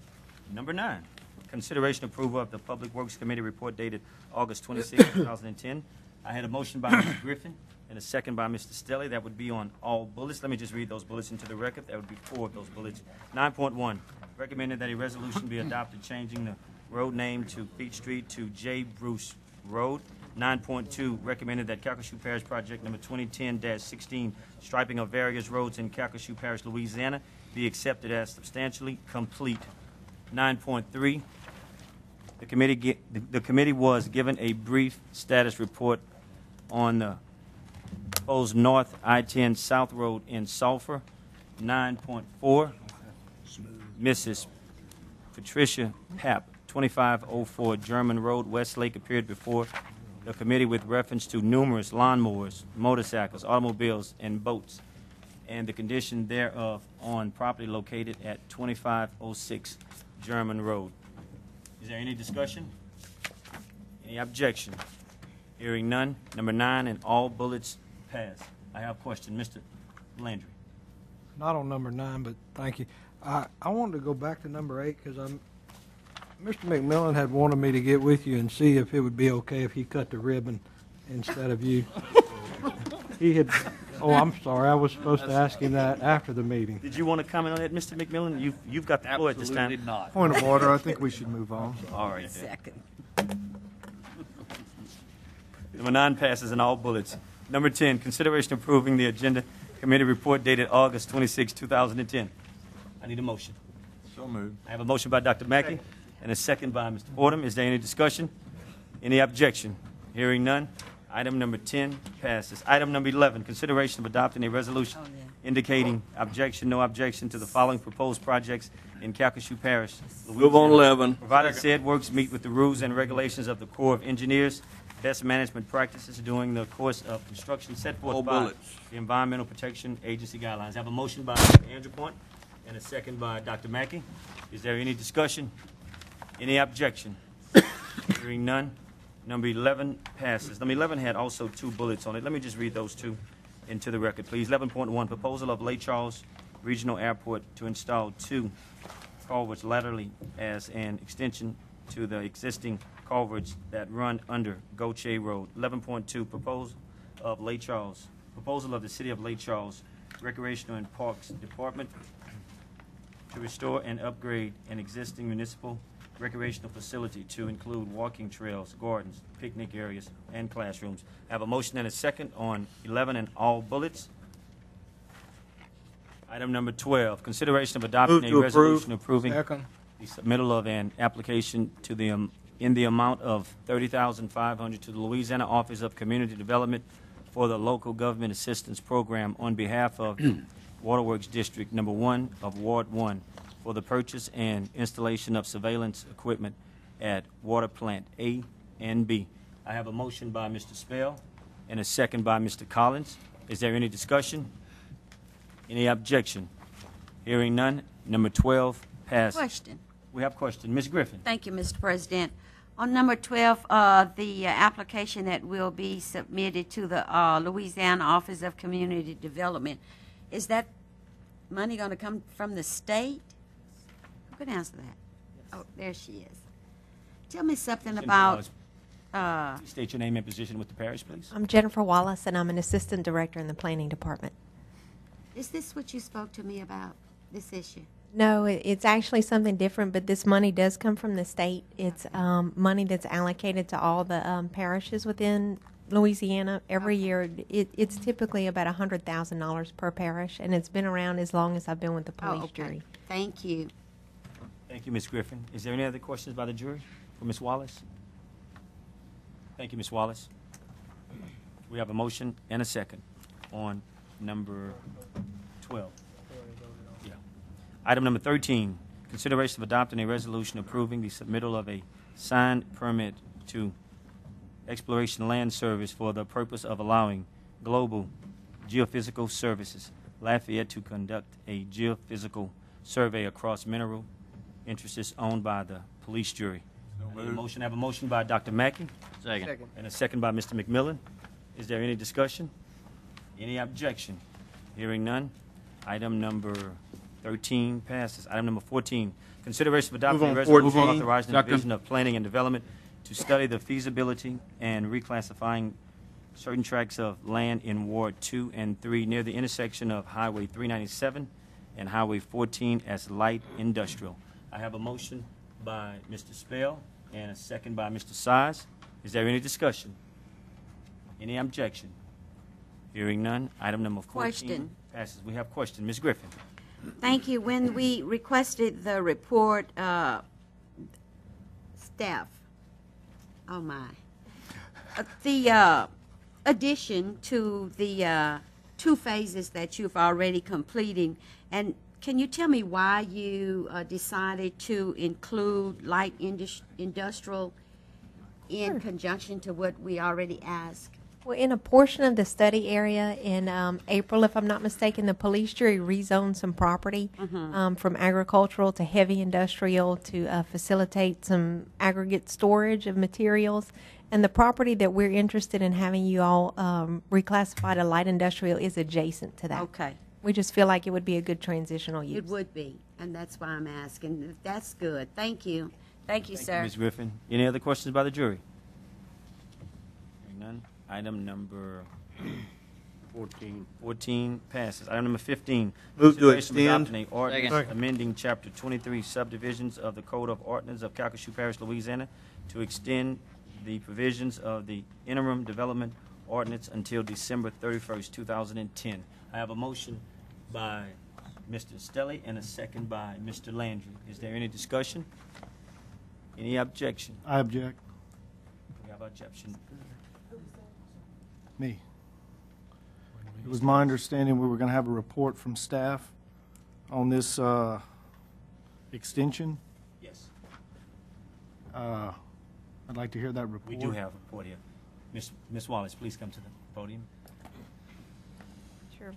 number 9. Consideration approval of the Public Works Committee report dated August 26, 2010. I had a motion by Mr. Griffin and a second by Mr. Stelly. That would be on all bullets. Let me just read those bullets into the record. That would be 4 of those bullets. 9.1, recommended that a resolution be adopted changing the road name to Peach Street to J. Bruce Road. 9.2, recommended that Calcasieu Parish Project number 2010-16, striping of various roads in Calcasieu Parish, Louisiana, be accepted as substantially complete. 9.3, the committee was given a brief status report on the proposed North I-10 South Road in Sulphur. 9.4, Mrs. Patricia Papp, 2504 German Road, Westlake, appeared before the committee with reference to numerous lawnmowers, motorcycles, automobiles, and boats, and the condition thereof on property located at 2506 German Road. Is there any discussion? Any objection? Hearing none. Number 9, and all bullets pass. I have a question. Mr. Landry. Not on number 9, but thank you. I wanted to go back to number 8 because Mr. McMillan had wanted me to get with you and see if it would be okay if he cut the ribbon instead of you. He had, oh, I'm sorry, I was supposed to ask him that after the meeting. Did you want to comment on that, Mr. McMillan? You've got the floor at this time. Absolutely not. Point of order, I think we should move on. All right. then. Second. Number 9 passes in all bullets. Number 10, consideration approving the agenda committee report dated August 26, 2010. I need a motion. So moved. I have a motion by Dr. Mackey and a second by Mr. Fordham. Is there any discussion? Any objection? Hearing none. Item number 10 passes. Item number 11, consideration of adopting a resolution indicating no objection to the following proposed projects in Calcasieu Parish, Move on 11. provided said works meet with the rules and regulations of the Corps of Engineers, best management practices during the course of construction set forth All by bullets. the Environmental Protection Agency guidelines. I have a motion by Andrew Point and a second by Dr. Mackey. Is there any discussion? Any objection? Hearing none. Number 11 passes. Number 11 had also 2 bullets on it. Let me just read those 2 into the record, please. 11.1, proposal of Lake Charles Regional Airport to install 2 culverts laterally as an extension to the existing culverts that run under Gautier Road. 11.2, proposal of Lake Charles, proposal of the City of Lake Charles Recreational and Parks Department to restore and upgrade an existing municipal recreational facility to include walking trails, gardens, picnic areas, and classrooms. I have a motion and a second on 11 and all bullets. Item number 12, consideration of adopting Move a to resolution approve. approving Second. the submittal of an application to the in the amount of $30,500 to the Louisiana Office of Community Development for the Local Government Assistance Program on behalf of Waterworks District Number 1 of Ward 1 for the purchase and installation of surveillance equipment at Water Plant A and B. I have a motion by Mr. Spell and a second by Mr. Collins. Is there any discussion? Any objection? Hearing none. Number 12 passes. Question. We have a question. Ms. Griffin. Thank you, Mr. President. On number 12, the application that will be submitted to the Louisiana Office of Community Development, is that money going to come from the state? Who can answer that? Oh, there she is. Tell me something Jennifer about, Wallace, state your name and position with the parish, please. I'm Jennifer Wallace, and I'm an assistant director in the planning department. is this what you spoke to me about, this issue? No, it's actually something different, but this money does come from the state. It's money that's allocated to all the parishes within Louisiana every year. It's typically about $100,000 per parish, and it's been around as long as I've been with the police okay. jury. Thank you. Thank you, Ms. Griffin. Is there any other questions by the jury for Ms. Wallace? Thank you, Ms. Wallace. We have a motion and a second on number 12. Yeah. Item number 13, consideration of adopting a resolution approving the submittal of a signed permit to Exploration Land Service for the purpose of allowing Global Geophysical Services, Lafayette, to conduct a geophysical survey across mineral interests owned by the police jury. I have a motion by Dr. Mackey. Second. And a second by Mr. McMillan. Is there any discussion? Any objection? Hearing none. Item number 13 passes. Item number 14, consideration of adopting a on resolution 14. authorizing the Second. Division of Planning and Development to study the feasibility and reclassifying certain tracts of land in Ward 2 and 3 near the intersection of Highway 397 and Highway 14 as light industrial. I have a motion by Mr. Spell and a second by Mr. Size. Is there any discussion? Any objection? Hearing none. Item number 14 Question. passes. We have a question. Ms. Griffin. Thank you. When we requested the report, staff, oh my, the addition to the 2 phases that you've already completing, and can you tell me why you decided to include light industrial in conjunction to what we already asked? Well, in a portion of the study area in April, if I'm not mistaken, the police jury rezoned some property from agricultural to heavy industrial to facilitate some aggregate storage of materials. And the property that we're interested in having you all reclassify to light industrial is adjacent to that. Okay. We just feel like it would be a good transitional use. It would be, and that's why I'm asking. That's good. Thank you. Thank you, sir. Ms. Griffin. Any other questions by the jury? Hearing none. Item number 14 passes. Item number 15. Move to consideration of extend. adopting a ordinance Second. amending Chapter 23 subdivisions of the Code of Ordinance of Calcasieu Parish, Louisiana, to extend the provisions of the interim development ordinance until December 31st, 2010. I have a motion by Mr. Stelly and a second by Mr. Landry. Is there any discussion? Any objection? I object. We have objection. Me. It was my understanding we were going to have a report from staff on this extension. Yes. I'd like to hear that report. We do have a report here. Ms. Wallace, please come to the podium. Sure.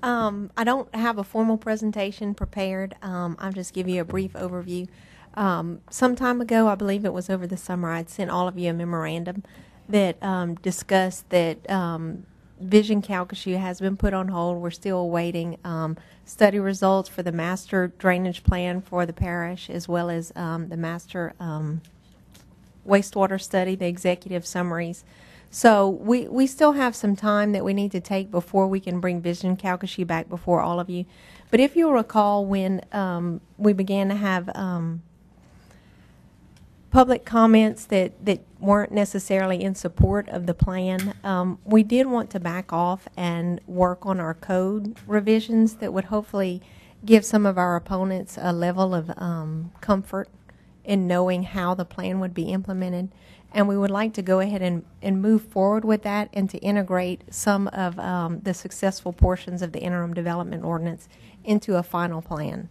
I don't have a formal presentation prepared. I'll just give you a brief overview. Some time ago, I believe it was over the summer, I'd sent all of you a memorandum that discussed that Vision Calcasieu has been put on hold. We're still awaiting study results for the master drainage plan for the parish, as well as the master wastewater study, the executive summaries. So we still have some time that we need to take before we can bring Vision Calcasieu back before all of you. But if you'll recall, when we began to have public comments that weren't necessarily in support of the plan, we did want to back off and work on our code revisions that would hopefully give some of our opponents a level of comfort in knowing how the plan would be implemented. And we would like to go ahead and move forward with that and to integrate some of the successful portions of the interim development ordinance into a final plan.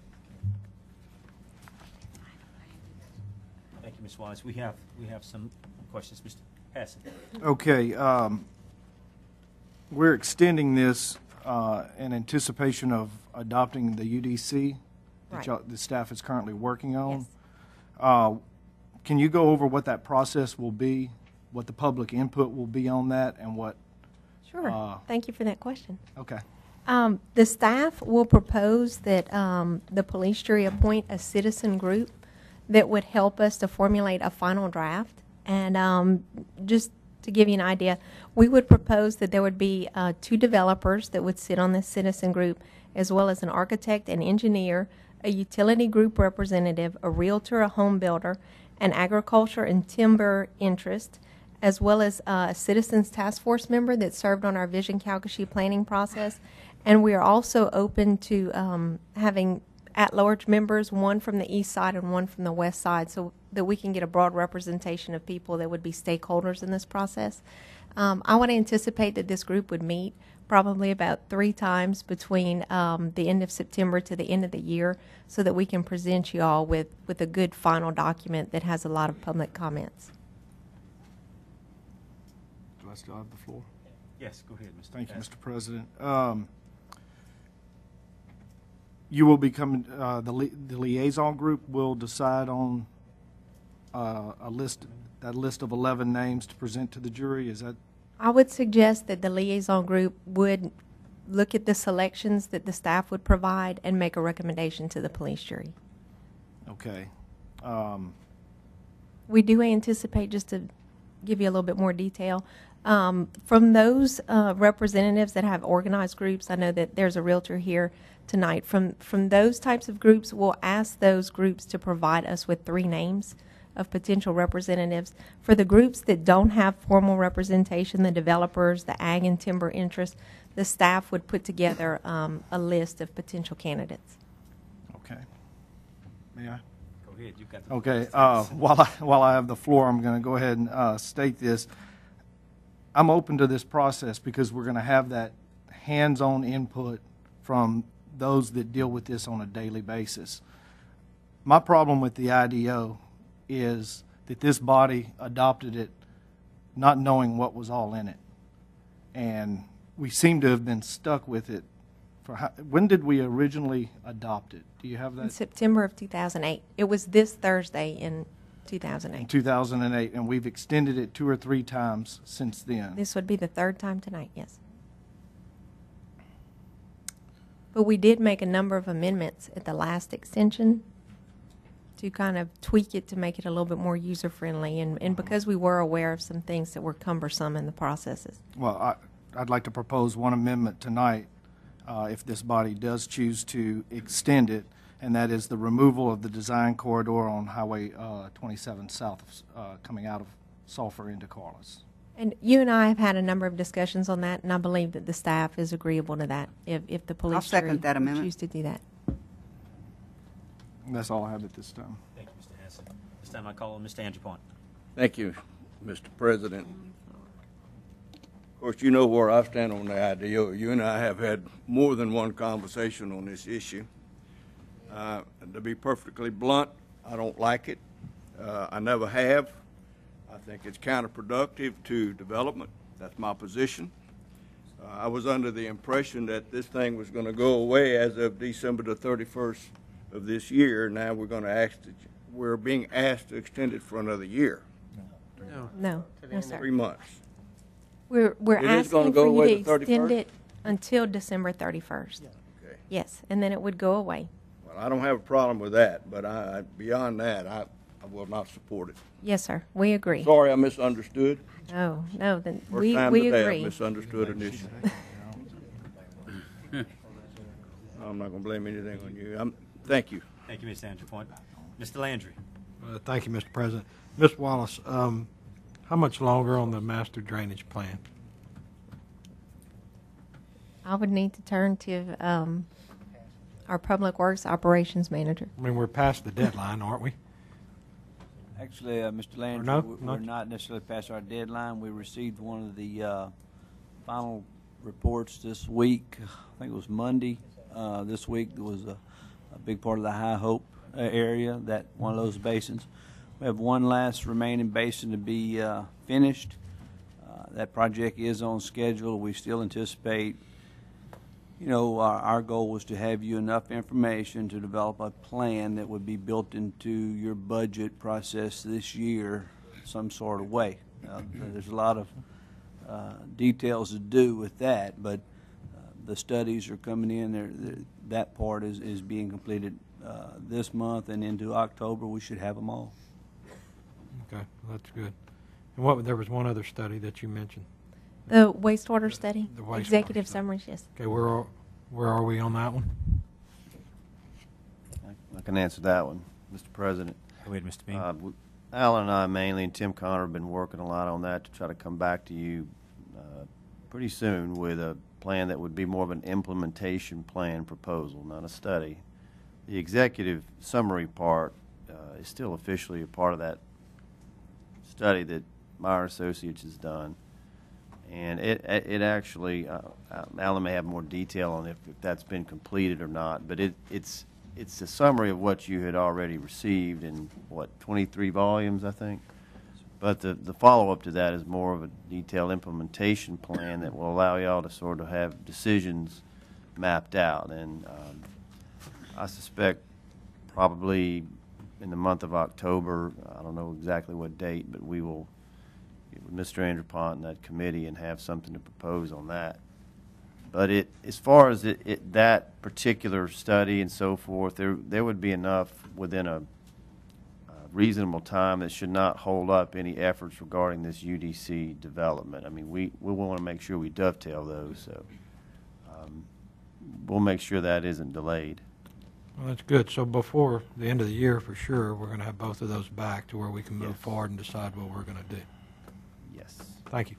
Thank you, Ms. Wallace. We have some questions. Mr. Hassan. Okay. We're extending this in anticipation of adopting the UDC that Right. the staff is currently working on. Yes. Can you go over what that process will be, what the public input will be on that, and what? Sure. Thank you for that question. Okay. The staff will propose that the police jury appoint a citizen group that would help us to formulate a final draft. And just to give you an idea, we would propose that there would be 2 developers that would sit on this citizen group, as well as an architect, an engineer, a utility group representative, a realtor, a home builder, an agriculture and timber interest, as well as a citizens task force member that served on our Vision Calcasieu planning process. And we are also open to having at-large members, one from the east side and one from the west side, so that we can get a broad representation of people that would be stakeholders in this process. I would anticipate that this group would meet probably about 3 times between the end of September to the end of the year, so that we can present you all with a good final document that has a lot of public comments. Do I still have the floor? Yes, go ahead, Mr. Thank you, Hassan. Mr. President. You will become, the liaison group will decide on that list of 11 names to present to the jury. Is that? I would suggest that the liaison group would look at the selections that the staff would provide and make a recommendation to the police jury. Okay. We do anticipate, just to give you a little bit more detail, from those representatives that have organized groups, I know that there's a realtor here tonight. From those types of groups, we'll ask those groups to provide us with 3 names of potential representatives. For the groups that don't have formal representation, the developers, the ag and timber interests, the staff would put together a list of potential candidates. Okay. May I? Go ahead. You've got the Okay. While I have the floor, I'm going to go ahead and state this. I'm open to this process because we're going to have that hands-on input from those that deal with this on a daily basis. My problem with the IDO is that this body adopted it not knowing what was all in it. And we seem to have been stuck with it. When did we originally adopt it? Do you have that? In September of 2008. It was this Thursday in 2008. In 2008, and we've extended it 2 or 3 times since then. This would be the 3rd time tonight, yes. But we did make a number of amendments at the last extension to kind of tweak it to make it a little bit more user-friendly, and because we were aware of some things that were cumbersome in the processes. Well, I'd like to propose one amendment tonight, if this body does choose to extend it, and that is the removal of the design corridor on Highway 27 south, coming out of Sulphur into Carlos. And you and I have had a number of discussions on that, and I believe that the staff is agreeable to that, if the police I'll second jury that amendment. choose to do that. And that's all I have at this time. Thank you, Mr. Hanson. This time I call on Mr. Andrew Point. Thank you, Mr. President. Of course, you know where I stand on the idea. You and I have had more than one conversation on this issue. To be perfectly blunt, I don't like it. I never have. I think it's counterproductive to development. That's my position. I was under the impression that this thing was going to go away as of December the 31st of this year. Now we're being asked to extend it for another year. No, sir. 3 months. We're It is gonna asking go for away you to the extend 31st? it until December 31st. Okay. Yes, and then it would go away. Well, I don't have a problem with that, but beyond that, I will not support it. Yes, sir, we agree. Sorry I misunderstood. No, then First we time agree. today I misunderstood an issue. I'm not going to blame anything on you. Thank you. Thank you, Mr. Andrew Point. Mr. Landry. Thank you, Mr. President. Ms. Wallace, how much longer on the master drainage plan? I would need to turn to our Public Works Operations Manager. I mean, we're past the deadline, aren't we? Actually, Mr. Landry, no? we're not necessarily past our deadline. We received one of the final reports this week. I think it was Monday. This week there was a big part of the High Hope area, that one of those basins. We have one last remaining basin to be finished. That project is on schedule. We still anticipate, our goal was to have you enough information to develop a plan that would be built into your budget process this year some sort of way. There's a lot of details to do with that, but the studies are coming in. That part is being completed this month, and into October we should have them all. Okay, that's good. And there was one other study that you mentioned. The wastewater study? The wastewater Executive study. summaries, yes. Okay, where are we on that one? I can answer that one, Mr. President. Go ahead, Mr. Bean. Alan and I mainly, and Tim Connor, have been working a lot on that to try to come back to you pretty soon with a plan that would be more of an implementation plan proposal, not a study. The executive summary part is still officially a part of that study that Meyer Associates has done. And it actually, Alan may have more detail on if that's been completed or not, but it's a summary of what you had already received in, 23 volumes, I think? But the follow-up to that is more of a detailed implementation plan that will allow y'all to sort of have decisions mapped out. And I suspect probably in the month of October, I don't know exactly what date, but we will get with Mr. Andrew Pont and that committee and have something to propose on that. But as far as that particular study and so forth, there would be enough within a reasonable time that should not hold up any efforts regarding this UDC development. I mean, we want to make sure we dovetail those, so we'll make sure that isn't delayed. Well, that's good. So before the end of the year, for sure, we're going to have both of those back to where we can move forward and decide what we're going to do. Yes. Thank you.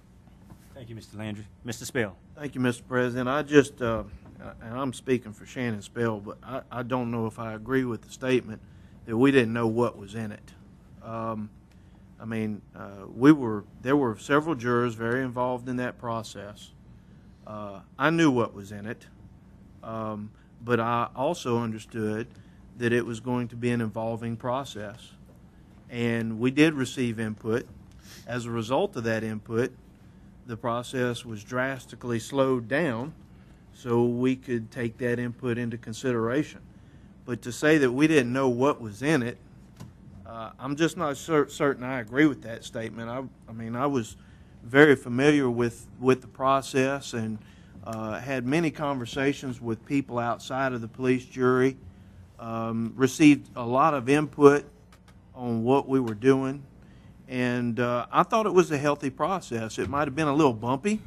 Thank you, Mr. Landry. Mr. Spell. Thank you, Mr. President. I just, and I'm speaking for Shannon Spell, but I don't know if I agree with the statement that we didn't know what was in it. I mean, there were several jurors very involved in that process. I knew what was in it, but I also understood that it was going to be an evolving process. And we did receive input. As a result of that input, the process was drastically slowed down so we could take that input into consideration. But to say that we didn't know what was in it, I'm just not certain I agree with that statement. I mean, I was very familiar with the process, and had many conversations with people outside of the police jury, received a lot of input on what we were doing, and I thought it was a healthy process. It might have been a little bumpy,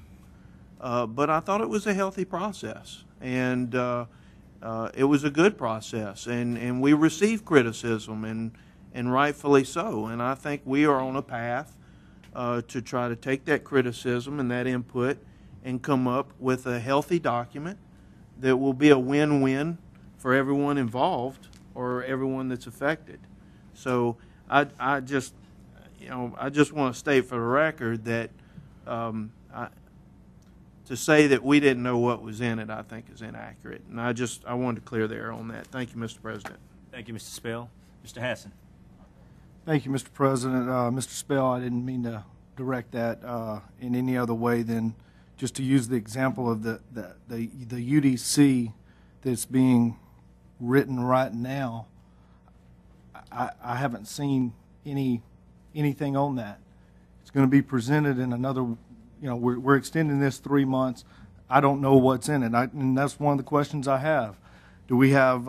but I thought it was a healthy process, and it was a good process, and we received criticism, and rightfully so, and I think we are on a path to try to take that criticism and that input and come up with a healthy document that will be a win-win for everyone involved or everyone that's affected. So I just want to state for the record that to say that we didn't know what was in it, I think is inaccurate. And I wanted to clear the air on that. Thank you, Mr. President. Thank you, Mr. Spell. Mr. Hassan. Thank you, Mr. President. Mr. Spell, I didn't mean to direct that in any other way than just to use the example of the UDC that's being written right now. I haven't seen anything on that. It's going to be presented in another, we're extending this 3 months. I don't know what's in it, and that's one of the questions I have. Do we have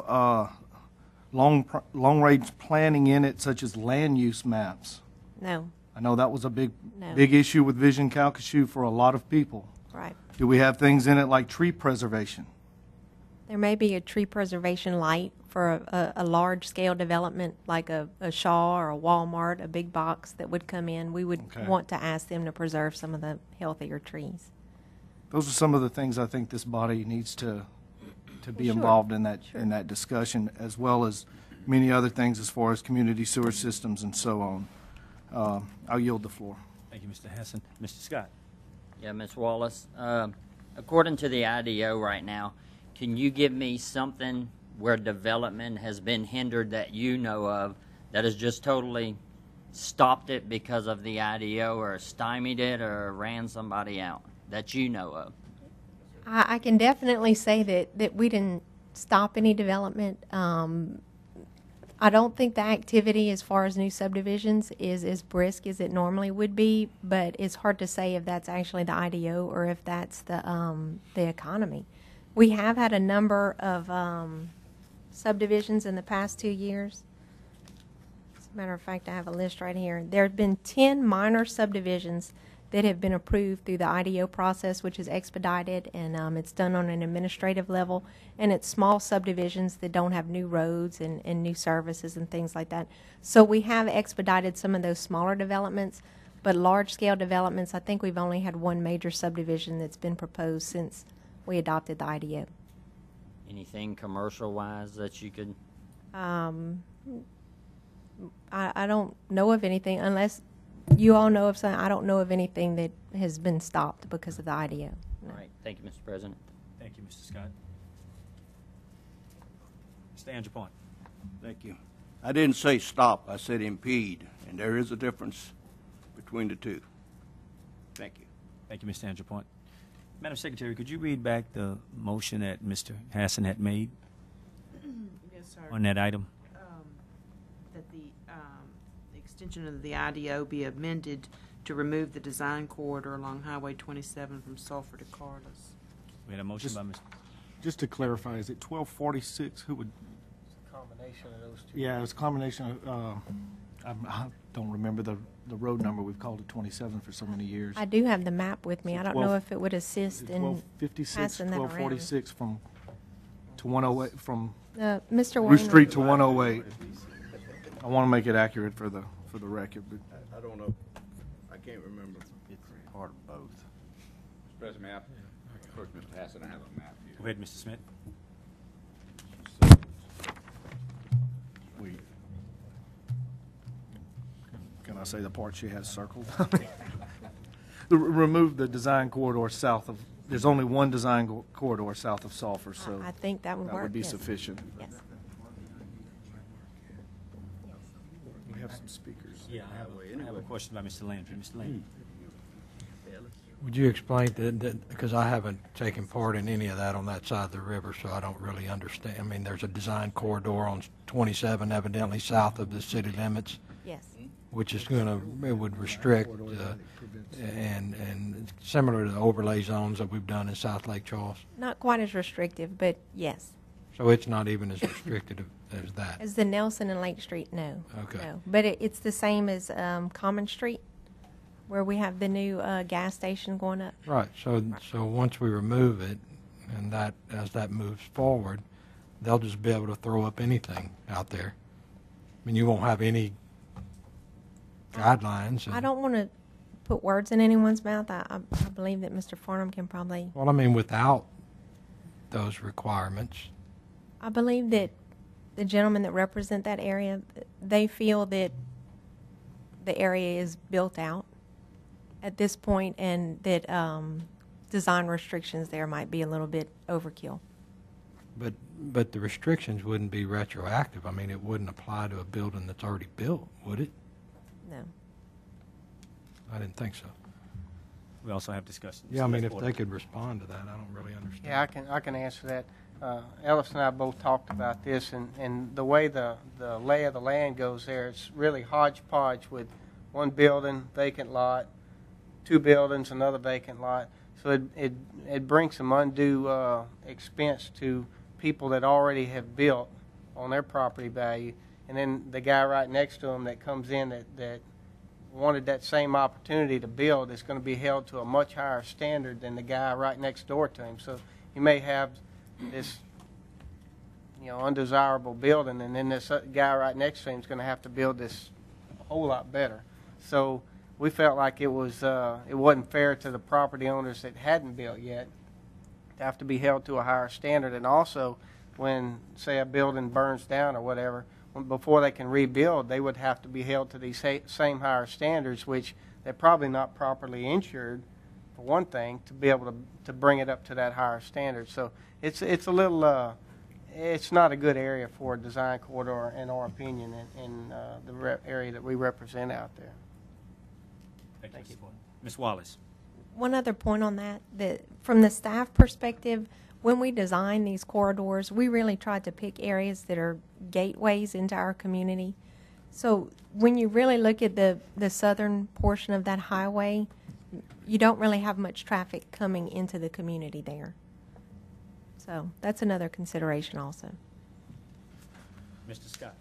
long-range planning in it, such as land use maps? No. I know that was a big No. issue with Vision Calcasieu for a lot of people. Right. Do we have things in it like tree preservation? There may be a tree preservation light for a large-scale development like a Shaw or a Walmart, a big box that would come in. We would Okay. want to ask them to preserve some of the healthier trees. Those are some of the things I think this body needs to be Sure. involved in that discussion, as well as many other things as far as community sewer systems and so on. I'll yield the floor. Thank you, Mr. Hassan. Mr. Scott. Yeah, Ms. Wallace. According to the IDO right now, can you give me something where development has been hindered that you know of that has just totally stopped it because of the IDO or stymied it or ran somebody out that you know of? I can definitely say that we didn't stop any development. I don't think the activity as far as new subdivisions is as brisk as it normally would be, but it's hard to say if that's actually the IDO or if that's the economy. We have had a number of subdivisions in the past 2 years. As a matter of fact, I have a list right here. There have been 10 minor subdivisions that have been approved through the IDO process, which is expedited, and it's done on an administrative level, and it's small subdivisions that don't have new roads and new services and things like that. So we have expedited some of those smaller developments, but large-scale developments, I think we've only had one major subdivision that's been proposed since we adopted the IDO. Anything commercial-wise that you could? I don't know of anything, unless you all know of something. I don't know of anything that has been stopped because of the IDO. No. All right. Thank you, Mr. President. Thank you, Mr. Scott. Mr. Andrew Point. Thank you. I didn't say stop, I said impede, and there is a difference between the two. Thank you. Thank you, Mr. Andrew Point. Madam Secretary, could you read back the motion that Mr. Hassan had made Yes, sir. on that item? That the extension of the IDO be amended to remove the design corridor along Highway 27 from Sulphur to Carlos. We had a motion by Mr. Just to clarify, is it 1246? Who would? Combination of those two. Yeah, it's a combination of. I don't remember the road number. We've called it 27 for so many years. I do have the map with me. I don't know if it would assist in 1256, passing that around. 1246 to 108 from Mr. Ruth Wayne. Street to 108. I want to make it accurate for the record. But I don't know. I can't remember. It's part of both. Mr. President, may I? Of course, Mr. Hassan, I have a map here. Go ahead, Mr. Smith. Can I say the part she has circled? Remove the design corridor south of. There's only one design corridor south of Sulphur, so I think that would work. That would be yes. sufficient. Yes. We have some speakers. Yeah, I have a question by Mr. Landry. Mr. Landry. Would you explain that, because I haven't taken part in any of that on that side of the river, so I don't really understand. I mean, there's a design corridor on 27 evidently south of the city limits. Yes. Which is it would restrict, and similar to the overlay zones that we've done in South Lake Charles. Not quite as restrictive, but yes. So it's not even as restricted as that. As the Nelson and Lake Street, no. Okay. No. But it's the same as Common Street, where we have the new gas station going up. Right. So once we remove it, and that as that moves forward, they'll just be able to throw up anything out there. I mean, you won't have any guidelines. I don't want to put words in anyone's mouth. I believe that Mr. Farnham can probably. Well, I mean, without those requirements. I believe that the gentlemen that represent that area, they feel that the area is built out at this point, and that design restrictions there might be a little bit overkill. But the restrictions wouldn't be retroactive. I mean, it wouldn't apply to a building that's already built, would it? No. I didn't think so. We also have discussions. Yeah, I mean, if they could respond to that, I don't really understand. Yeah, I can answer that. Ellis and I both talked about this, and the way the lay of the land goes there, it's really hodgepodge with one building, vacant lot, two buildings, another vacant lot. So it brings some undue expense to people that already have built on their property value, and then the guy right next to them that comes in that wanted that same opportunity to build is going to be held to a much higher standard than the guy right next door to him. So you may have this, undesirable building, and then this guy right next to him is going to have to build this a whole lot better. So we felt like it wasn't fair to the property owners that hadn't built yet to have to be held to a higher standard. And also, when, say, a building burns down or whatever, before they can rebuild, they would have to be held to these same higher standards, which they're probably not properly insured, for one thing, to be able to bring it up to that higher standard. So it's a little, it's not a good area for a design corridor, in our opinion, in the area that we represent out there. Thank you. Ms. Wallace. One other point on that from the staff perspective, when we design these corridors, we really tried to pick areas that are gateways into our community. So when you really look at the southern portion of that highway, you don't really have much traffic coming into the community there. So that's another consideration also. Mr. Scott.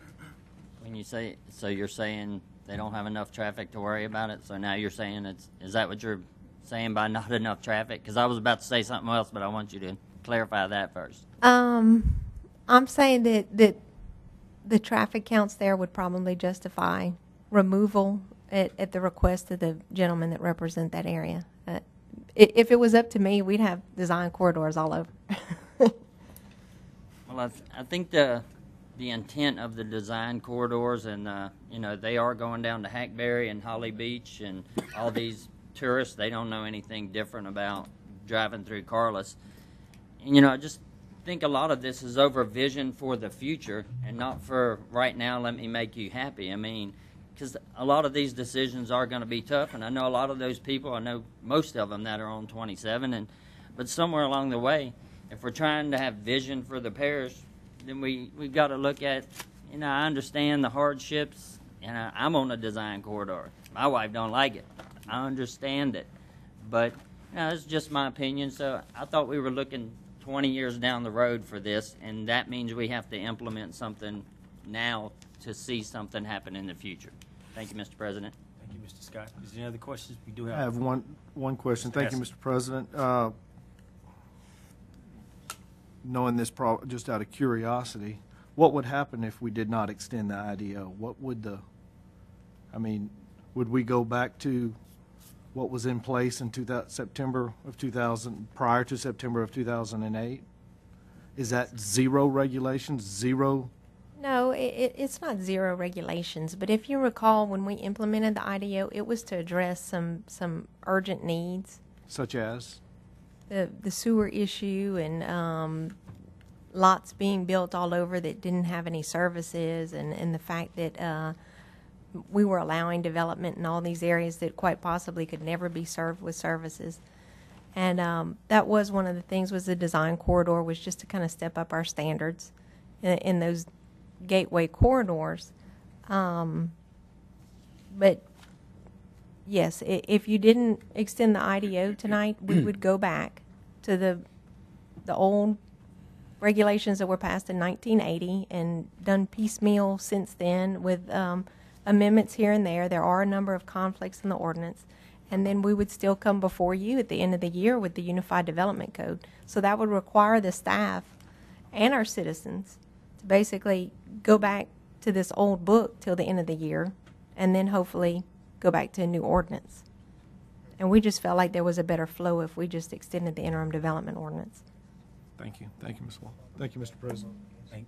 When you say, so you're saying they don't have enough traffic to worry about it, so now you're saying is that what you're saying by not enough traffic? Because I was about to say something else, but I want you to clarify that first. I'm saying that the traffic counts there would probably justify removal at the request of the gentlemen that represent that area. If it was up to me, we'd have design corridors all over. Well, I think the intent of the design corridors, and they are going down to Hackberry and Holly Beach, and all these tourists, they don't know anything different about driving through Carlos. And I just think a lot of this is over vision for the future and not for right now, let me make you happy. I mean, because a lot of these decisions are going to be tough, and I know a lot of those people, I know most of them that are on 27, but somewhere along the way, if we're trying to have vision for the parish, then we've got to look at, I understand the hardships, and I'm on a design corridor. My wife don't like it. I understand it. But it's just my opinion, so I thought we were looking 20 years down the road for this, and that means we have to implement something now to see something happen in the future. Thank you, Mr. President. Thank you, Mr. Scott. Is there any other questions? We do I have one question. Thank you, Mr. President. Knowing this, just out of curiosity, what would happen if we did not extend the IDO? What would would we go back to what was in place in September of 2000, prior to September of 2008? Is that zero regulations, zero? No, it's not zero regulations, but if you recall, when we implemented the IDO, it was to address some urgent needs. Such as? The sewer issue and lots being built all over that didn't have any services, and the fact that we were allowing development in all these areas that quite possibly could never be served with services. And that was one of the things, was the design corridor, was just to kind of step up our standards in those gateway corridors. But yes, if you didn't extend the IDO tonight, we would go back to the old regulations that were passed in 1980 and done piecemeal since then with amendments here and there. There are a number of conflicts in the ordinance. And then we would still come before you at the end of the year with the Unified Development Code. So that would require the staff and our citizens to basically go back to this old book till the end of the year, and then hopefully go back to a new ordinance. And we just felt like there was a better flow if we just extended the interim development ordinance. Thank you. Thank you, Ms. Wall. Thank you, Mr. President.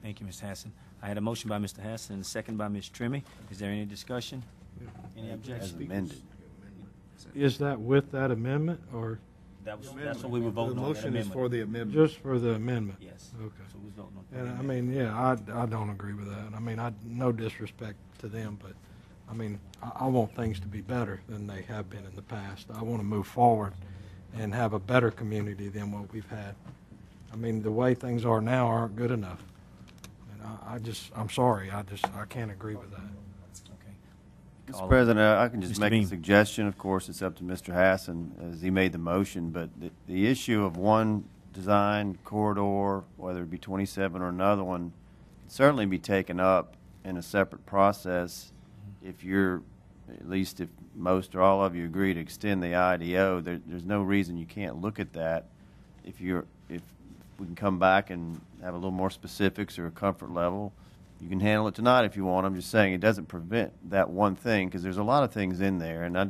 Thank you, Ms. Hassan. I had a motion by Mr. Hassan and a second by Ms. Trimmy. Is there any discussion? Any As objection? amended. Is that with that amendment, or? That's what we were voting The on. motion is for the amendment. Just for the amendment? Yes. Okay. So we was voting on. And I mean, yeah, I don't agree with that. I mean, no disrespect to them, but I mean, I want things to be better than they have been in the past. I want to move forward and have a better community than what we've had. I mean, the way things are now aren't good enough. And I'm sorry, I can't agree with that. Mr. President, I can just Mr. make Beam. a suggestion. Of course, it's up to Mr. Hassan as he made the motion, but the issue of one design corridor, whether it be 27 or another one, can certainly be taken up in a separate process if you're, at least if most or all of you agree to extend the IDO. There's no reason you can't look at that. If we can come back and have a little more specifics or a comfort level, you can handle it tonight if you want. I'm just saying it doesn't prevent that one thing, because there's a lot of things in there. And I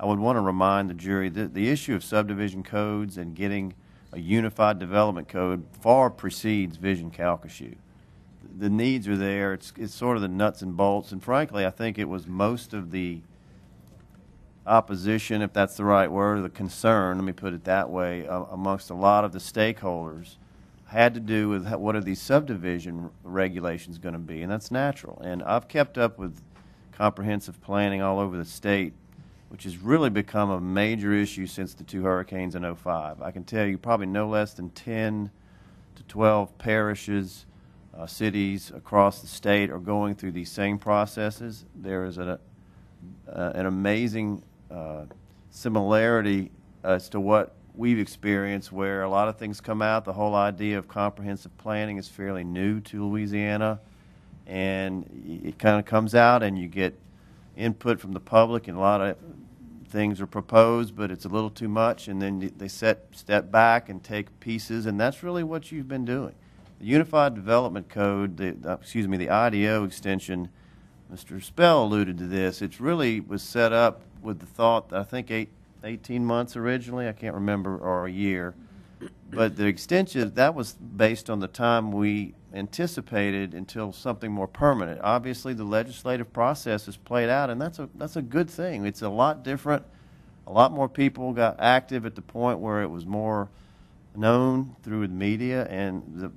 would want to remind the jury that the issue of subdivision codes and getting a unified development code far precedes Vision Calcasieu. The needs are there. It's sort of the nuts and bolts. And frankly, I think it was most of the opposition, if that's the right word, or the concern, let me put it that way, amongst a lot of the stakeholders had to do with what are these subdivision regulations going to be, and that's natural. And I've kept up with comprehensive planning all over the state, which has really become a major issue since the two hurricanes in 2005. I can tell you probably no less than 10 to 12 parishes, cities across the state are going through these same processes. There is an amazing similarity as to what we've experienced, where a lot of things come out. The whole idea of comprehensive planning is fairly new to Louisiana, and it kind of comes out and you get input from the public, and a lot of things are proposed, but it's a little too much, and then they step back and take pieces, and that's really what you've been doing. The Unified Development Code, the IDO extension, Mr. Spell alluded to this. It really was set up with the thought, I think 18 months originally, I can't remember, or a year. But the extension, that was based on the time we anticipated until something more permanent. Obviously, the legislative process has played out, and that's a good thing. It's a lot different. A lot more people got active at the point where it was more known through the media, and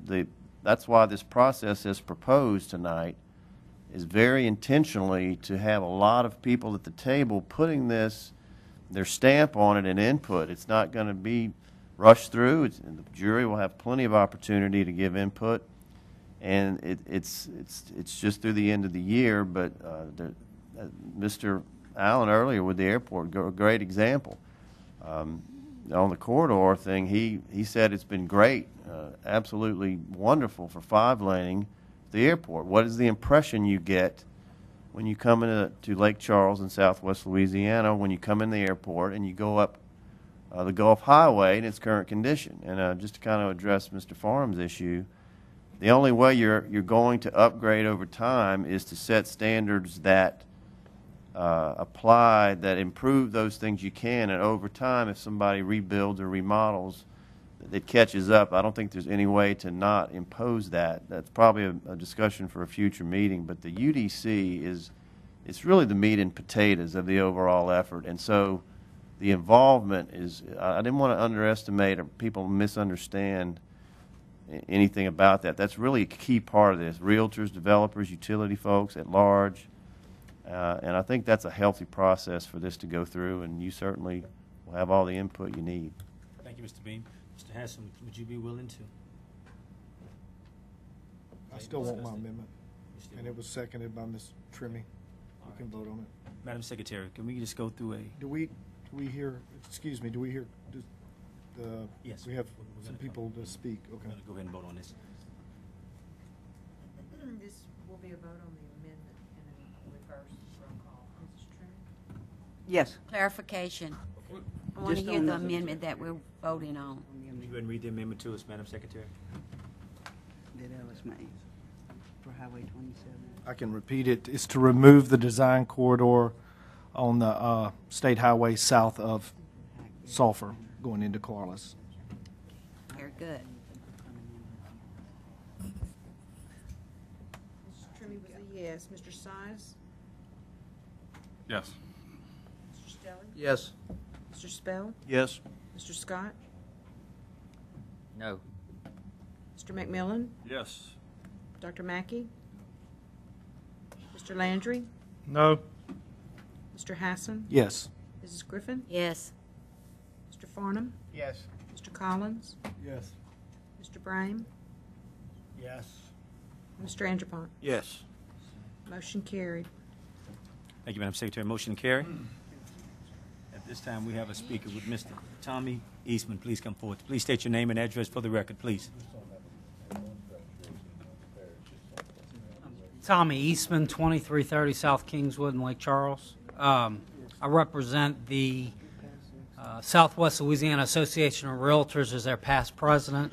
that's why this process as proposed tonight is very intentionally to have a lot of people at the table putting their stamp on it and input. It's not going to be rushed through. The jury will have plenty of opportunity to give input, and it's just through the end of the year. But Mr. Allen earlier with the airport, a great example. On the corridor thing, he said it's been great, absolutely wonderful for 5-laning the airport. What is the impression you get when you come to Lake Charles in southwest Louisiana, when you come in the airport and you go up the Gulf Highway in its current condition? And just to kind of address Mr. Farham's issue, the only way you're going to upgrade over time is to set standards that apply, that improve those things you can, and over time, if somebody rebuilds or remodels, that catches up. I don't think there's any way to not impose that. That's probably a discussion for a future meeting, but the UDC it's really the meat and potatoes of the overall effort. And so the involvement is, I didn't want to underestimate or people misunderstand anything about that. That's really a key part of this. Realtors, developers, utility folks at large, And I think that's a healthy process for this to go through, and you certainly will have all the input you need. Thank you, Mr. Beam. Mr. Hassan, would you be willing to? I still want my amendment, and it was seconded by Ms. Trimmy. We can vote on it. Madam Secretary, can we just go through a? Do we hear, excuse me, do we hear, Yes. we have we're some gonna people to speak, We're okay. going to go ahead and vote on this. This will be a vote on the amendment and a reverse roll call. Mrs. Trimmy? Yes. Clarification. I want to Just hear on the the- amendment that we're voting on. Can you go ahead and read the amendment to us, Madam Secretary? That Ellis made for Highway 27. I can repeat it. It's to remove the design corridor on the state highway south of Sulphur going into Corliss. Very good. Mrs. Trimmy was a yes. Mr. Size? Yes. Mr. Stelling? Yes. Mr. Spell? Yes. Mr. Scott? No. Mr. McMillan? Yes. Dr. Mackey? Mr. Landry? No. Mr. Hassan? Yes. Mrs. Griffin? Yes. Mr. Farnham? Yes. Mr. Collins? Yes. Mr. Brame? Yes. Mr. Anderpont? Yes. Motion carried. Thank you, Madam Secretary. Motion carried. At this time, we have a speaker with Mr. Tommy Eastman. Please come forward. Please state your name and address for the record, please. Tommy Eastman, 2330 South Kingswood in Lake Charles. I represent the Southwest Louisiana Association of Realtors as their past president,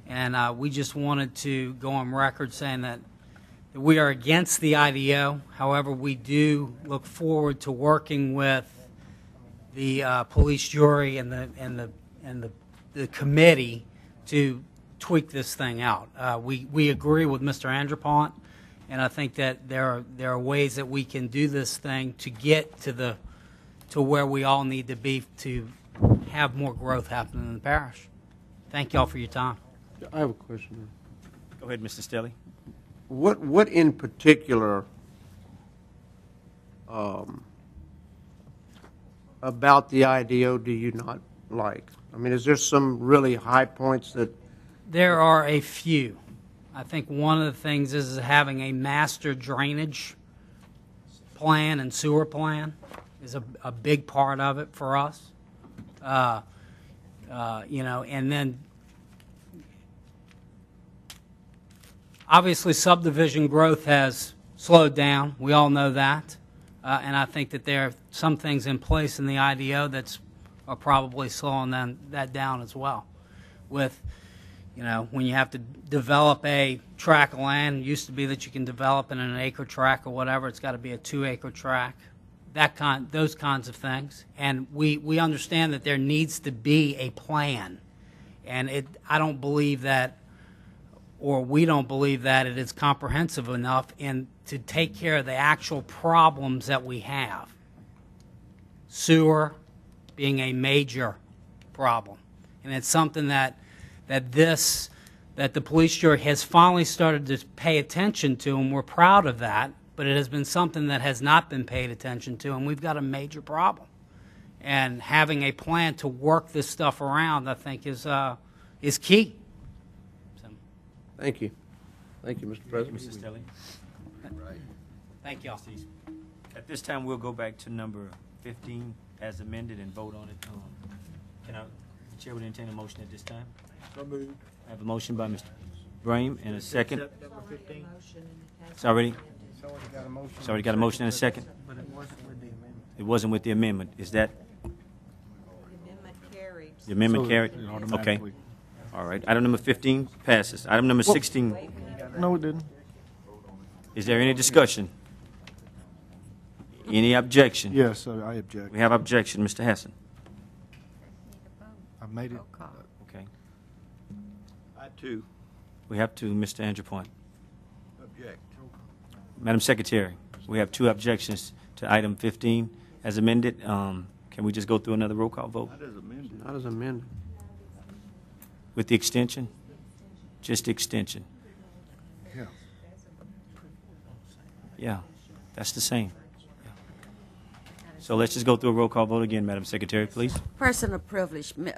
and we just wanted to go on record saying that we are against the IDO. However, we do look forward to working with the police jury and the committee to tweak this thing out. We agree with Mr. Anderpont. And I think that there are ways that we can do this thing to get to where we all need to be to have more growth happening in the parish. Thank you all for your time. I have a question. Go ahead, Mr. Stelly. What in particular about the IDO do you not like? I mean, is there some really high points that? There are a few. I think one of the things is having a master drainage plan and sewer plan is a big part of it for us. And then obviously subdivision growth has slowed down. We all know that. And I think that there are some things in place in the IDO that are probably slowing that down as well. With when you have to develop a tract of land, it used to be that you can develop in an acre tract or whatever. It's got to be a 2-acre tract. Those kinds of things. And we understand that there needs to be a plan. And I don't believe that, or we don't believe that it is comprehensive enough to take care of the actual problems that we have. Sewer being a major problem. And it's something that the police jury has finally started to pay attention to, and we're proud of that, but it has been something that has not been paid attention to, and we've got a major problem. And having a plan to work this stuff around, I think, is key. So. Thank you. Thank you, Mr. President. Mr. Stelly. Thank you all. At this time, we'll go back to number 15 as amended and vote on it. The chair would entertain a motion at this time. So moved. I have a motion by Mr. Brame and a second. Number 15. It's already got a motion. It's already got a motion and a second. But it wasn't with the amendment. It wasn't with the amendment. Is that The amendment carried. the amendment So carried? it Okay. automatically- All right. Item number 15 passes. Item number 16. No, it didn't. Is there any discussion? Any objection? Yes, I object. We have objection, Mr. Hassan. I've made it. Okay. I too We have to, Mr. Anderpont. object. Madam Secretary, we have 2 objections to item 15 as amended. Can we just go through another roll call vote Not as amended. Not as amended. with the extension? Just extension. Yeah. Yeah, that's the same. So let's just go through a roll call vote again, Madam Secretary, please. Person of privilege, Ms.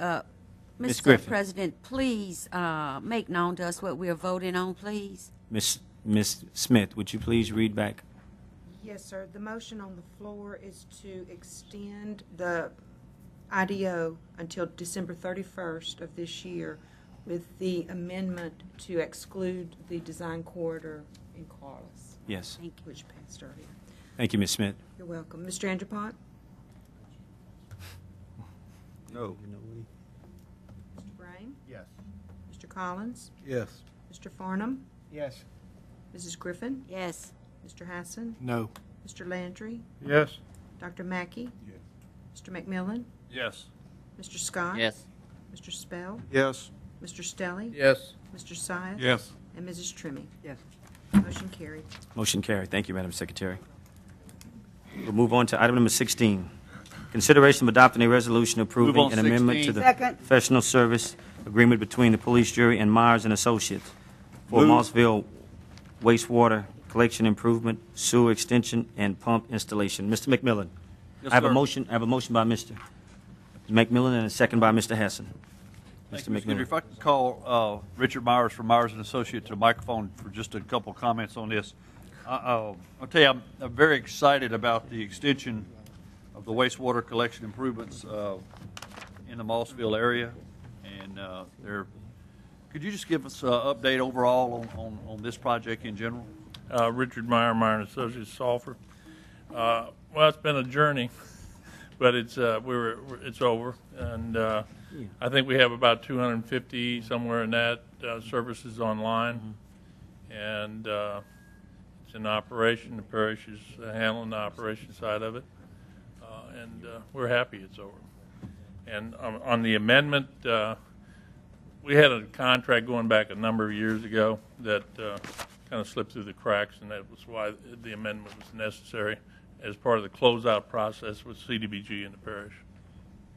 Mr. Griffin. President, please make known to us what we are voting on, please. Ms. Smith, would you please read back? Yes, sir. The motion on the floor is to extend the IDO until December 31st of this year with the amendment to exclude the design corridor in Corliss. Yes. Which passed earlier. Thank you, Ms. Smith. You're welcome. Mr. Andrepont? No. Mr. Brame? Yes. Mr. Collins? Yes. Mr. Farnham? Yes. Mrs. Griffin? Yes. Mr. Hassan? No. Mr. Landry? Yes. Dr. Mackey? Mr. McMillan? Yes. Mr. Scott? Yes. Mr. Spell? Yes. Mr. Stelly? Yes. Mr. Sias? Yes. And Mrs. Trimmie? Yes. Motion carried. Motion carried. Thank you, Madam Secretary. We'll move on to item number 16. Consideration of adopting a resolution approving on an amendment to 16. the Second. professional service agreement between the police jury and Myers and Associates for Mossville wastewater collection improvement, sewer extension, and pump installation. Mr. McMillan. Yes, I have a sir. motion. I have a motion by Mr. McMillan and a second by Mr. Hassan. Thank Mr. you, Mr. Goodry. McMillan. If I could call Richard Myers from Myers and Associates to the microphone for just a couple of comments on this. I'll tell you, I'm very excited about the extension of the wastewater collection improvements in the Mossville area. And could you just give us an update overall on this project in general? Richard Meyer, Meyer and Associates, Sulphur. Well, it's been a journey, but it's over, and I think we have about 250 somewhere in that services online, and it's in operation. The parish is handling the operation side of it, and we're happy it's over. And on the amendment, we had a contract going back a number of years ago that kind of slipped through the cracks, and that was why the amendment was necessary as part of the closeout process with CDBG in the parish.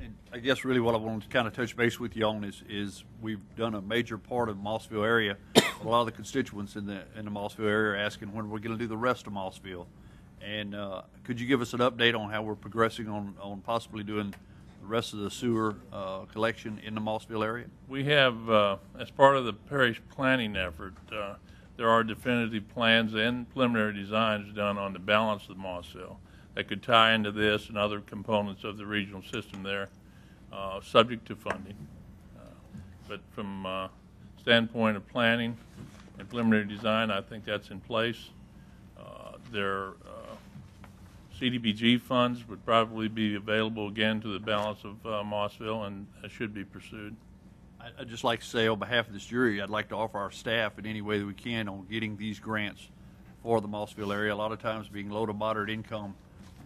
And I guess really what I wanted to kind of touch base with you on is we've done a major part of the Mossville area. A lot of the constituents in the Mossville area are asking when we're going to do the rest of Mossville. And could you give us an update on how we're progressing on possibly doing the rest of the sewer collection in the Mossville area? We have, as part of the parish planning effort, there are definitive plans and preliminary designs done on the balance of Mossville that could tie into this and other components of the regional system there, subject to funding. But from standpoint of planning and preliminary design, I think that's in place. Their CDBG funds would probably be available again to the balance of Mossville, and should be pursued. I'd just like to say on behalf of this jury, I'd like to offer our staff in any way that we can on getting these grants for the Mossville area. A lot of times being low to moderate income,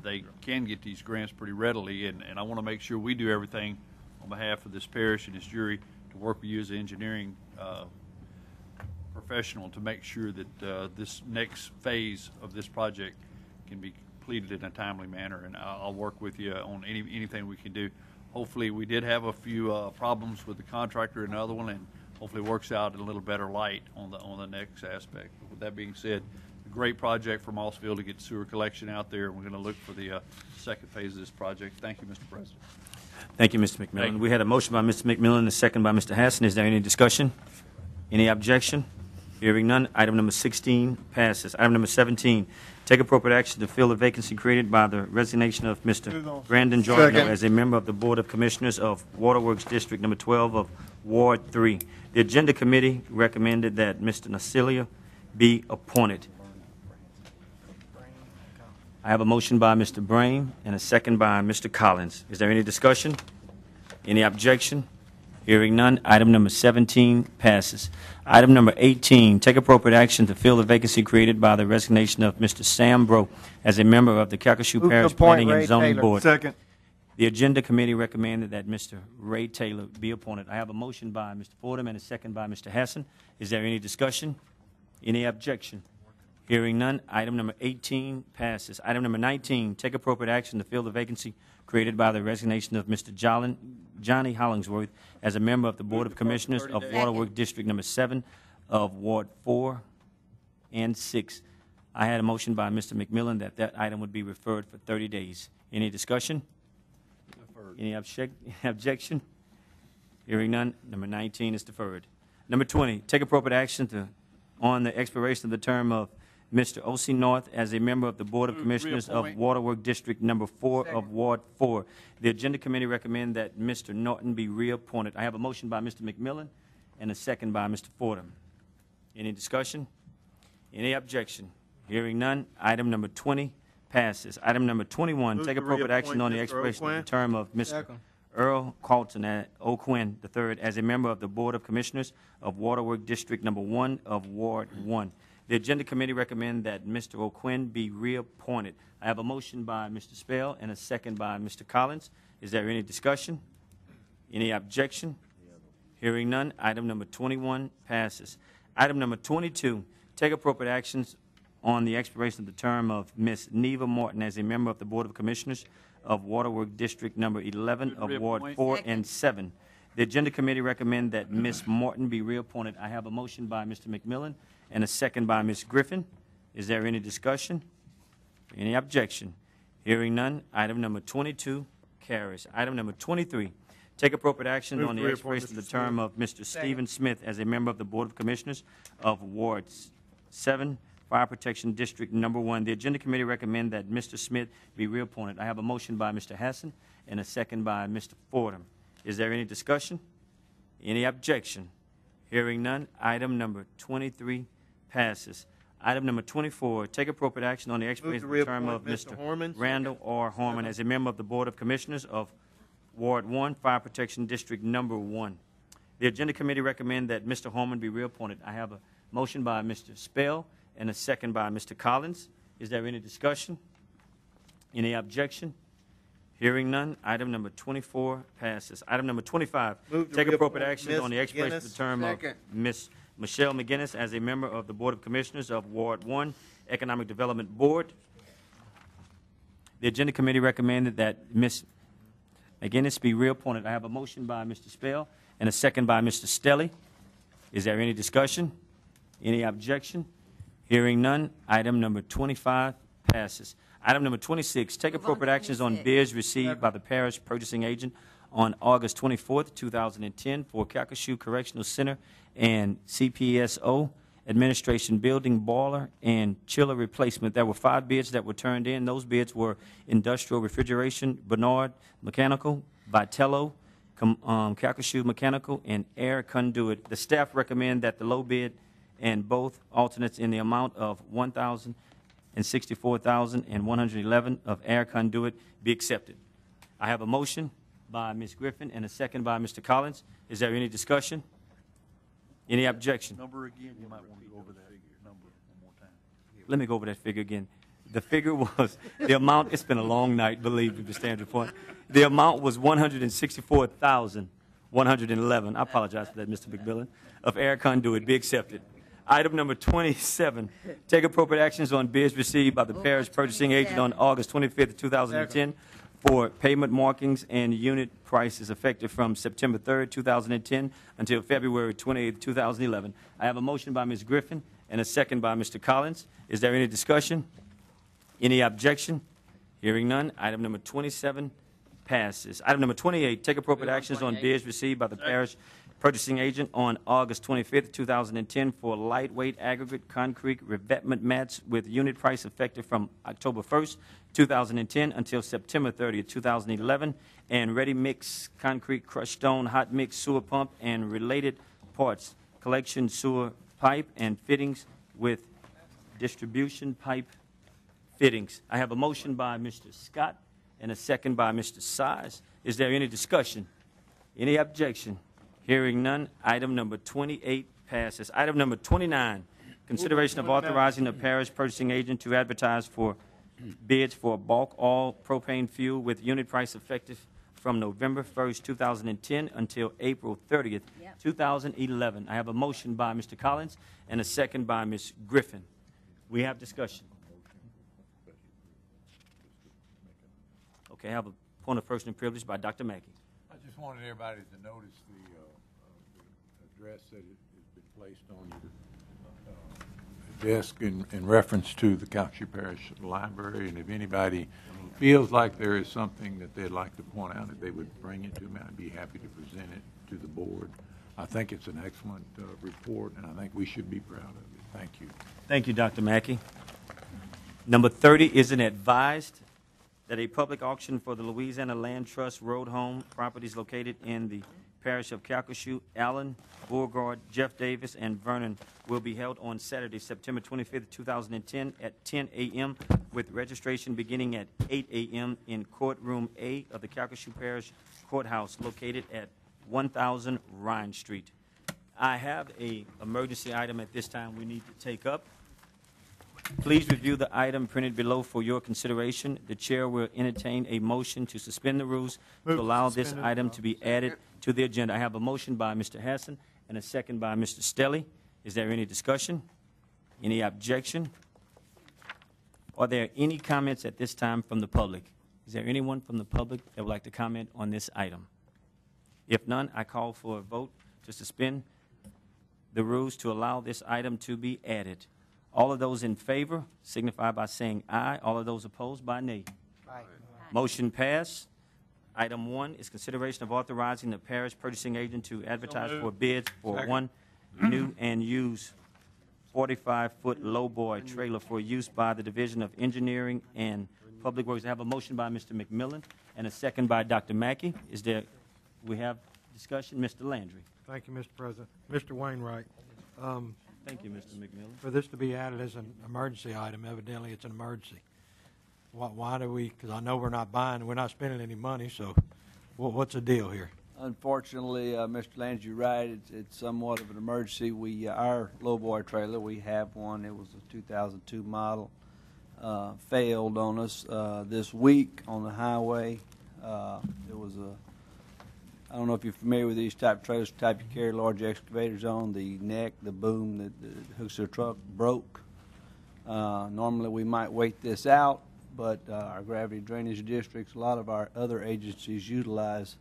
they can get these grants pretty readily, and I want to make sure we do everything on behalf of this parish and this jury to work with you as an engineering professional to make sure that this next phase of this project can be completed in a timely manner, and I'll work with you on anything we can do. Hopefully, we did have a few problems with the contractor and another one, and hopefully it works out in a little better light on the next aspect. But with that being said, a great project for Mossville to get sewer collection out there, and we're going to look for the second phase of this project. Thank you, Mr. President. Thank you, Mr. McMillan. We had a motion by Mr. McMillan and a second by Mr. Hassan. Is there any discussion? Any objection? Hearing none, item number 16 passes. Item number 17, take appropriate action to fill the vacancy created by the resignation of Mr. Brandon Jordan as a member of the Board of Commissioners of Waterworks District Number 12 of Ward 3. The Agenda Committee recommended that Mr. Nasilia be appointed. I have a motion by Mr. Brame and a second by Mr. Collins. Is there any discussion? Any objection? Hearing none, item number 17 passes. Item number 18, take appropriate action to fill the vacancy created by the resignation of Mr. Sam Bro as a member of the Calcasieu Parish Planning and Zoning Board. Second. The Agenda Committee recommended that Mr. Ray Taylor be appointed. I have a motion by Mr. Fordham and a second by Mr. Hassan. Is there any discussion? Any objection? Hearing none, item number 18 passes. Item number 19, take appropriate action to fill the vacancy created by the resignation of Mr. Johnny Hollingsworth as a member of the Board of Commissioners of Waterworks District Number 7 of Ward 4 and 6. I had a motion by Mr. McMillan that item would be referred for 30 days. Any discussion? Any objection? Hearing none, number 19 is deferred. Number 20, take appropriate action on the expiration of the term of Mr. O.C. North as a member of the Board of Commissioners of Waterwork District Number 4 of Ward 4. The Agenda Committee recommend that Mr. Norton be reappointed. I have a motion by Mr. McMillan and a second by Mr. Fordham. Any discussion? Any objection? Hearing none, item number 20 passes. Item number 21, take appropriate action on the expiration of the term of Mr. Earl Carlton O'Quinn III as a member of the Board of Commissioners of Waterwork District Number 1 of Ward 1. The Agenda Committee recommend that Mr. O'Quinn be reappointed. I have a motion by Mr. Spell and a second by Mr. Collins. Is there any discussion? Any objection? Hearing none, item number 21 passes. Item number 22, take appropriate actions on the expiration of the term of Ms. Neva Morton as a member of the Board of Commissioners of Waterwork District Number 11 of Ward 4 and 7. The Agenda Committee recommend that Ms. Morton be reappointed. I have a motion by Mr. McMillan and a second by Ms. Griffin. Is there any discussion? Any objection? Hearing none, item number 22 carries. Item number 23, take appropriate action on the expiration of the term of Mr. Stephen Smith as a member of the Board of Commissioners of Ward 7, Fire Protection District Number 1. The Agenda Committee recommend that Mr. Smith be reappointed. I have a motion by Mr. Hassan and a second by Mr. Fordham. Is there any discussion? Any objection? Hearing none, item number 23 passes. Item number 24, take appropriate action on the expiration of the term of Mr. Randall R. Harmon as a member of the Board of Commissioners of Ward 1, Fire Protection District Number 1. The Agenda Committee recommend that Mr. Harmon be reappointed. I have a motion by Mr. Spell and a second by Mr. Collins. Is there any discussion? Any objection? Hearing none, item number 24 passes. Item number 25, take appropriate action on the expiration of the term of Ms. Michelle McGinnis as a member of the Board of Commissioners of Ward 1, Economic Development Board. The Agenda Committee recommended that Ms. McGinnis be reappointed. I have a motion by Mr. Spell and a second by Mr. Stelly. Is there any discussion? Any objection? Hearing none, item number 25 passes. Item number 26, take appropriate actions on bids received by the parish purchasing agent on August 24th, 2010 for Calcasieu Correctional Center and CPSO Administration Building Boiler and Chiller Replacement. There were 5 bids that were turned in. Those bids were Industrial Refrigeration, Bernard Mechanical, Vitello, Calcasieu Mechanical, and Air Conduit. The staff recommend that the low bid and both alternates in the amount of $1,064,111 of Air Conduit be accepted. I have a motion by Ms. Griffin and a second by Mr. Collins. Is there any discussion? Any objection? Number again, you might want to go over that number one more time. Let me go over that figure again. The figure was, the amount, it's been a long night, believe me, Mr. Standard Point. The amount was $164,111. I apologize for that, Mr. McMillan, of Air Conduit be accepted. Item number 27, take appropriate actions on bids received by the parish purchasing agent on August 25th, 2010 for payment markings and unit prices effective from September 3rd, 2010 until February 28th, 2011. I have a motion by Ms. Griffin and a second by Mr. Collins. Is there any discussion? Any objection? Hearing none, item number 27 passes. Item number 28, take appropriate actions on bids received by the parish purchasing agent on August 25th, 2010 for lightweight aggregate concrete revetment mats with unit price effective from October 1st, 2010 until September 30th, 2011, and ready-mix concrete crushed stone hot mix sewer pump and related parts, collection sewer pipe and fittings with distribution pipe fittings. I have a motion by Mr. Scott and a second by Mr. Size. Is there any discussion? Any objection? Hearing none, item number 28 passes. Item number 29, consideration of authorizing the parish purchasing agent to advertise for bids for bulk all propane fuel with unit price effective from November 1st, 2010 until April 30th, 2011. I have a motion by Mr. Collins and a second by Ms. Griffin. We have discussion. Okay, I have a point of personal privilege by Dr. Mackey. I just wanted everybody to notice the address that has been placed on your desk in reference to the Calcasieu Parish Library, and if anybody feels like there is something that they'd like to point out, that they would bring it to me, I'd be happy to present it to the board. I think it's an excellent report, and I think we should be proud of it. Thank you. Thank you, Dr. Mackey. Number 30 is an advised that a public auction for the Louisiana Land Trust road home properties located in the parish of Calcasieu, Allen, Beauregard, Jeff Davis, and Vernon will be held on Saturday, September 25th, 2010 at 10 a.m. with registration beginning at 8 a.m. in Courtroom A of the Calcasieu Parish Courthouse located at 1000 Rhine Street. I have an emergency item at this time we need to take up. Please review the item printed below for your consideration. The chair will entertain a motion to suspend the rules to allow this item to be added to the agenda. I have a motion by Mr. Hassan and a second by Mr. Stelly. Is there any discussion? Any objection? Are there any comments at this time from the public? Is there anyone from the public that would like to comment on this item? If none, I call for a vote to suspend the rules to allow this item to be added. All of those in favor signify by saying aye. All of those opposed by nay. Aye. Motion passed. Item 1 is consideration of authorizing the parish purchasing agent to advertise for bids for one new and used 45-foot lowboy trailer for use by the Division of Engineering and Public Works. I have a motion by Mr. McMillan and a second by Dr. Mackey. We have discussion? Mr. Landry. Thank you, Mr. President. Mr. Wainwright. Thank you, Mr. McMillan. For this to be added as an emergency item, evidently it's an emergency. Why do we, because I know we're not buying, we're not spending any money, so what's the deal here? Unfortunately, Mr. Landry, you're right, it's somewhat of an emergency. Our lowboy trailer, we have one, it was a 2002 model, failed on us this week on the highway. It was I don't know if you're familiar with these type of trailers, the type you carry large excavators on. The neck, the boom that hooks their truck broke. Normally we might wait this out, but our gravity drainage districts, a lot of our other agencies utilize,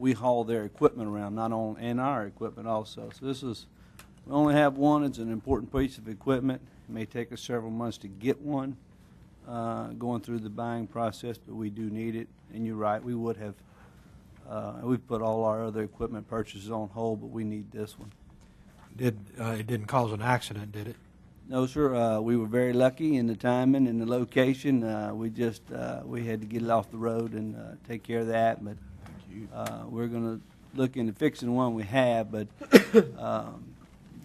we haul their equipment around, not only, and our equipment also. So we only have one. It's an important piece of equipment. It may take us several months to get one going through the buying process, but we do need it. And you're right, we would have. We've put all our other equipment purchases on hold, but we need this one. It didn't cause an accident, did it? No, sir. We were very lucky in the timing and the location. We had to get it off the road and take care of that. But we're going to look into fixing one we have, but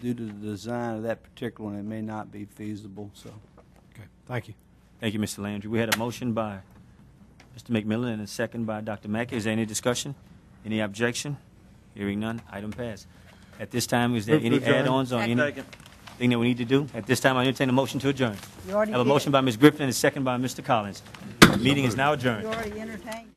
due to the design of that particular one, it may not be feasible. So, okay, thank you. Thank you, Mr. Landry. We had a motion by Mr. McMillan and a second by Dr. Mackey. Is there any discussion? Any objection? Hearing none, item passed. At this time, is there any add-ons or anything that we need to do? At this time, I entertain a motion to adjourn. You already I have a did. motion by Ms. Griffin and a second by Mr. Collins. The meeting is now adjourned. You already entertained.